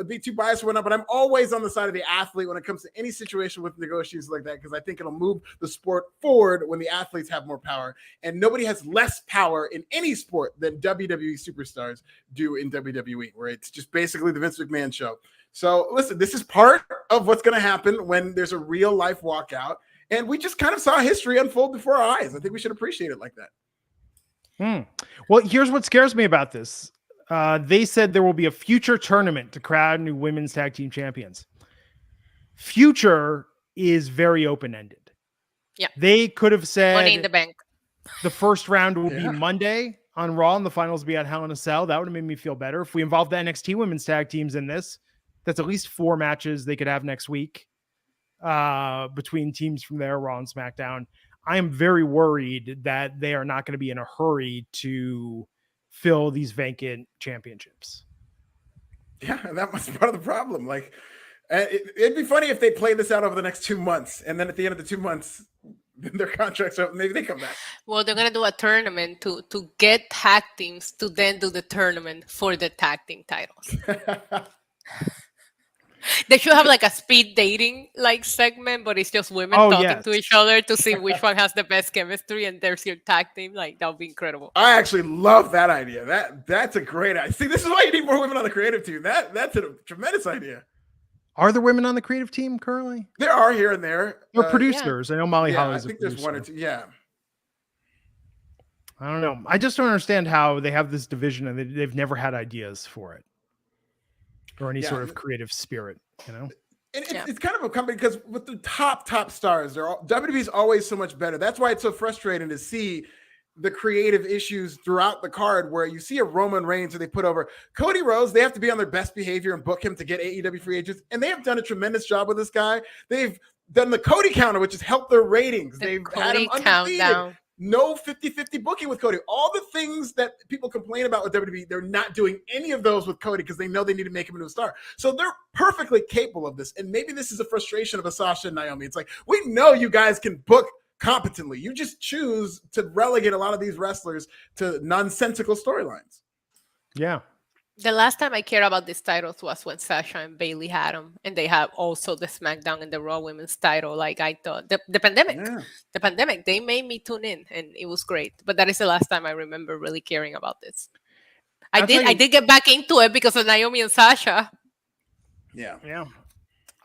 be too biased or whatnot, but I'm always on the side of the athlete when it comes to any situation with negotiations like that, because I think it'll move the sport forward when the athletes have more power, and nobody has less power in any sport than WWE superstars do in WWE, where it's just basically the Vince McMahon show. So listen, this is part of what's going to happen when there's a real life walkout. And we just kind of saw history unfold before our eyes. I think we should appreciate it like that. Well, here's what scares me about this. They said there will be a future tournament to crown new women's tag team champions. Future is very open-ended. Yeah. They could have said Money in the Bank. The first round will be Monday on Raw and the finals will be at Hell in a Cell. That would have made me feel better. If we involved the NXT women's tag teams in this, that's at least 4 matches they could have next week. Between teams from there, Raw and SmackDown. I am very worried that they are not going to be in a hurry to fill these vacant championships. Yeah, that was part of the problem. Like, it'd be funny if they played this out over the next 2 months, and then at the end of the 2 months, their contracts are up. Maybe they come back. Well, they're gonna do a tournament to get tag teams to then do the tournament for the tag team titles. They should have like a speed dating like segment, but it's just women talking to each other to see which one has the best chemistry, and there's your tag team. Like, that would be incredible. I actually love that idea. That's a great idea. See, this is why you need more women on the creative team. That's a tremendous idea. Are there women on the creative team currently? There are here and there. They're producers. I know Molly Holly's I think there's 1 or 2. Yeah. I don't know. I just don't understand how they have this division and they've never had ideas for it. Or any sort of creative spirit, And it's kind of a company because with the top stars, WWE's always so much better. That's why it's so frustrating to see the creative issues throughout the card, where you see a Roman Reigns who they put over Cody Rhodes. They have to be on their best behavior and book him to get AEW free agents, and they have done a tremendous job with this guy. They've done the Cody counter, which has helped their ratings. They've had him undefeated. Countdown. No 50-50 booking with Cody. All the things that people complain about with WWE, they're not doing any of those with Cody because they know they need to make him into a star. So they're perfectly capable of this. And maybe this is a frustration of a Sasha and Naomi. It's like, we know you guys can book competently. You just choose to relegate a lot of these wrestlers to nonsensical storylines. Yeah. The last time I cared about these titles was when Sasha and Bayley had them, and they have also the SmackDown and the Raw Women's title. Like, I thought the pandemic, they made me tune in, and it was great. But that is the last time I remember really caring about this. I did get back into it because of Naomi and Sasha. Yeah.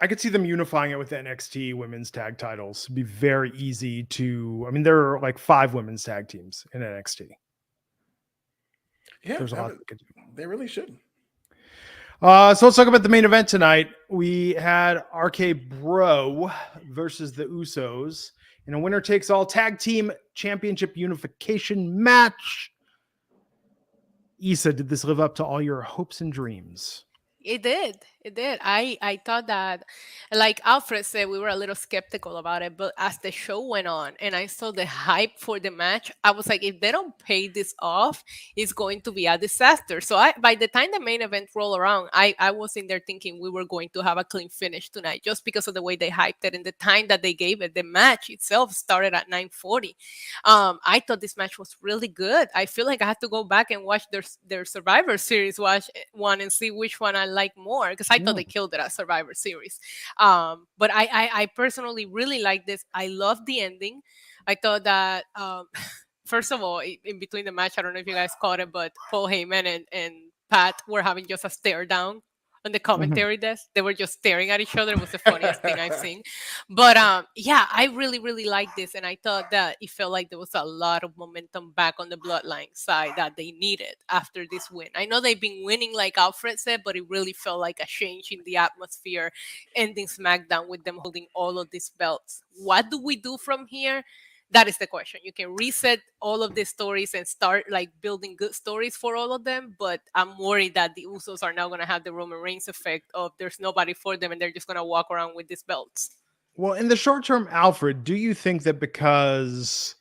I could see them unifying it with NXT women's tag titles. It'd be very easy to. I mean, there are like 5 women's tag teams in NXT. Yeah, there's a lot they could do. They really should. So let's talk about the main event tonight. We had RK Bro versus the Usos in a winner-takes-all tag team championship unification match. Issa, did this live up to all your hopes and dreams? It did. I thought that, like Alfred said, we were a little skeptical about it, but as the show went on and I saw the hype for the match, I was like, if they don't pay this off, it's going to be a disaster. So by the time the main event rolled around, I was in there thinking we were going to have a clean finish tonight, just because of the way they hyped it and the time that they gave it. The match itself started at 9:40. I thought this match was really good. I feel like I had to go back and watch their Survivor Series one and see which one I like more, because I thought they killed it at Survivor Series. But I personally really like this. I love the ending. I thought that first of all, in between the match, I don't know if you guys caught it, but Paul Heyman and Pat were having just a stare down on the commentary desk. They were just staring at each other. It was the funniest thing I've seen. But yeah, I really, really like this. And I thought that it felt like there was a lot of momentum back on the Bloodline side that they needed after this win. I know they've been winning, like Alfred said, but it really felt like a change in the atmosphere, ending SmackDown with them holding all of these belts. What do we do from here? That is the question. You can reset all of these stories and start like building good stories for all of them. But I'm worried that the Usos are now going to have the Roman Reigns effect of there's nobody for them and they're just going to walk around with these belts. Well, in the short term, Alfred, do you think that because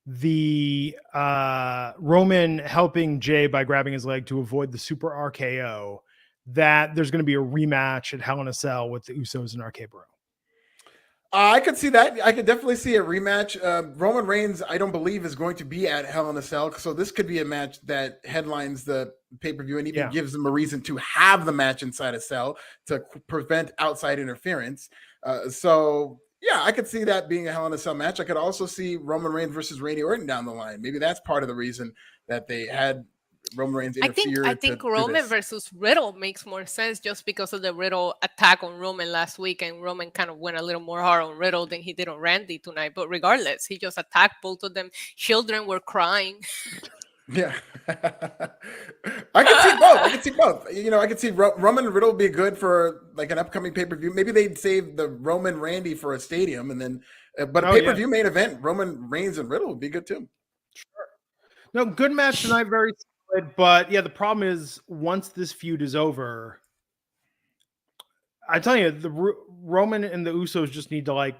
the Roman helping Jay by grabbing his leg to avoid the super RKO, that there's going to be a rematch at Hell in a Cell with the Usos and RK Bro. I could see that. I could definitely see a rematch. Roman Reigns, I don't believe, is going to be at Hell in a Cell. So this could be a match that headlines the pay-per-view and even gives them a reason to have the match inside a cell to prevent outside interference. So yeah, I could see that being a Hell in a Cell match. I could also see Roman Reigns versus Randy Orton down the line. Maybe that's part of the reason that they had Roman Reigns interfere. I think Roman versus Riddle makes more sense just because of the Riddle attack on Roman last week, and Roman kind of went a little more hard on Riddle than he did on Randy tonight. But regardless, he just attacked both of them. Children were crying. Yeah, I can see both. I can see both. You know, I can see Roman and Riddle be good for like an upcoming pay-per-view. Maybe they'd save the Roman Randy for a stadium, and then, but a pay-per-view main event, Roman Reigns and Riddle would be good too. Sure. No, good match tonight. Very solid. But yeah, the problem is once this feud is over, I tell you, the Roman and the Usos just need to like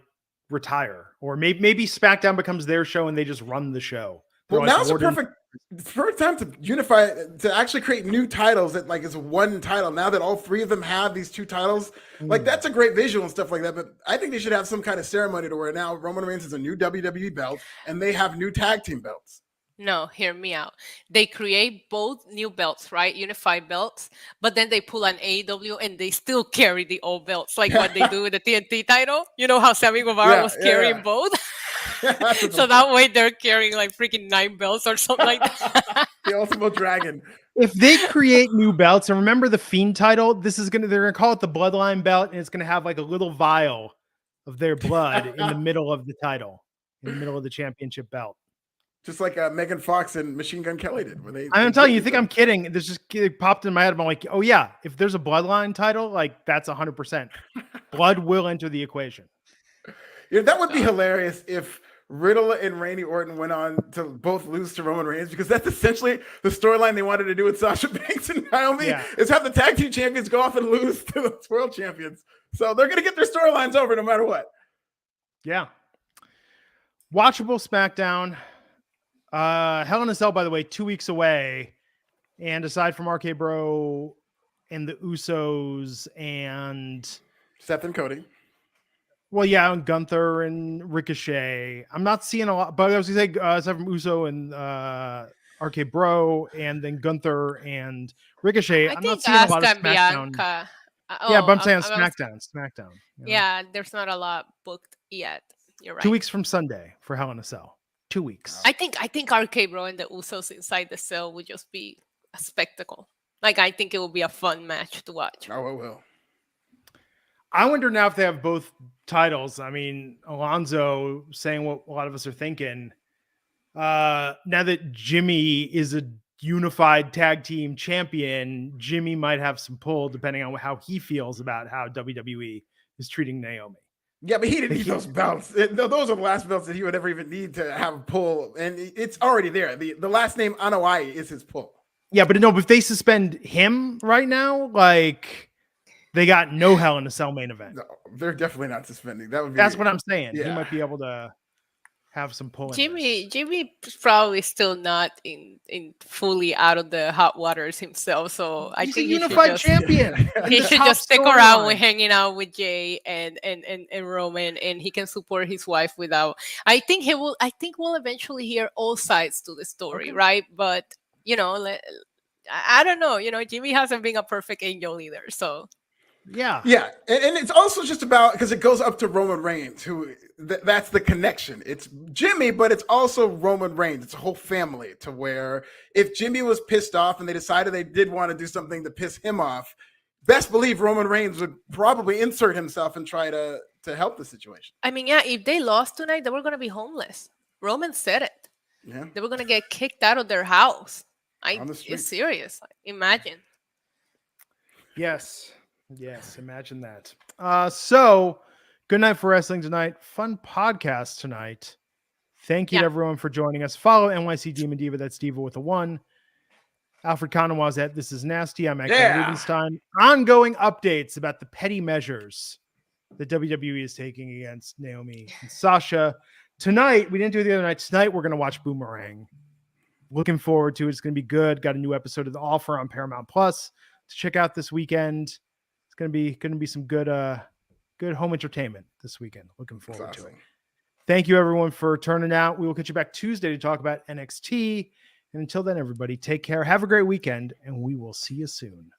retire, or maybe SmackDown becomes their show and they just run the show. Well, now's the perfect time to unify, to actually create new titles that like is one title. Now that all three of them have these two titles, like that's a great visual and stuff like that. But I think they should have some kind of ceremony to where now Roman Reigns has a new WWE belt and they have new tag team belts. No, hear me out. They create both new belts, right? Unified belts, but then they pull an AEW and they still carry the old belts, like what they do with the TNT title. You know how Sammy Guevara was carrying both? So that way they're carrying like freaking 9 belts or something like that. The Ultimate Dragon. If they create new belts, and remember the Fiend title, they're gonna call it the Bloodline belt, and it's gonna have like a little vial of their blood in the middle of the title, in the middle of the championship belt. Just like Megan Fox and Machine Gun Kelly did. I'm telling you, you think I'm kidding? This just popped in my head. I'm like, oh yeah, if there's a Bloodline title, like that's 100%. Blood will enter the equation. Yeah, that would be hilarious if Riddle and Randy Orton went on to both lose to Roman Reigns, because that's essentially the storyline they wanted to do with Sasha Banks and Naomi, is have the tag team champions go off and lose to the world champions. So they're going to get their storylines over no matter what. Yeah. Watchable SmackDown. Hell in a Cell, by the way, 2 weeks away. And aside from RK Bro and the Usos and Seth and Cody. Well, yeah, and Gunther and Ricochet. I'm not seeing a lot, but I was going to say aside from Uso and RK Bro and then Gunther and Ricochet, I'm not seeing a lot of SmackDown. Bianca. Yeah, but I'm saying SmackDown. You know? Yeah, there's not a lot booked yet. You're right. 2 weeks from Sunday for Hell in a Cell. 2 weeks. I think RK Bro and the Usos inside the cell would just be a spectacle. Like, I think it will be a fun match to watch. Oh, it will. I wonder now if they have both titles. I mean, Alonzo saying what a lot of us are thinking. Now that Jimmy is a unified tag team champion, Jimmy might have some pull depending on how he feels about how WWE is treating Naomi. Yeah, but he didn't need those belts. Those are the last belts that he would ever even need to have a pull. And it's already there. The last name Anoa'i is his pull. Yeah, but no, if they suspend him right now, like they got no Hell in a Cell main event. No, they're definitely not suspending. That's what I'm saying. Yeah. He might be able to have some pull. Jimmy's probably still not in fully out of the hot waters himself. So I think he's a unified champion. He should just stick around with hanging out with Jay and Roman, and he can support his wife without. I think we'll eventually hear all sides to the story, right? But you know, I don't know. You know, Jimmy hasn't been a perfect angel either. So yeah, and it's also just about, because it goes up to Roman Reigns, who that's the connection. It's Jimmy, but it's also Roman Reigns. It's a whole family, to where if Jimmy was pissed off and they decided they did want to do something to piss him off, best believe Roman Reigns would probably insert himself and try to help the situation. I mean, yeah, if they lost tonight, they were going to be homeless. Roman said it. Yeah, they were going to get kicked out of their house. It's serious. Imagine. Yes, imagine that. So good night for wrestling tonight. Fun podcast tonight. Thank you to everyone for joining us. Follow NYC Demon Diva. That's Diva with a 1. Alfred Konuwa's at This Is Nasty. I'm at Rubenstein. Ongoing updates about the petty measures that WWE is taking against Naomi and Sasha. Tonight, we didn't do it the other night. Tonight, we're going to watch Boomerang. Looking forward to it. It's going to be good. Got a new episode of The Offer on Paramount Plus to check out this weekend. It's gonna be some good home entertainment this weekend. Looking forward to it. Thank you everyone for turning out. We will catch you back Tuesday to talk about NXT. And until then, everybody, take care. Have a great weekend, and we will see you soon.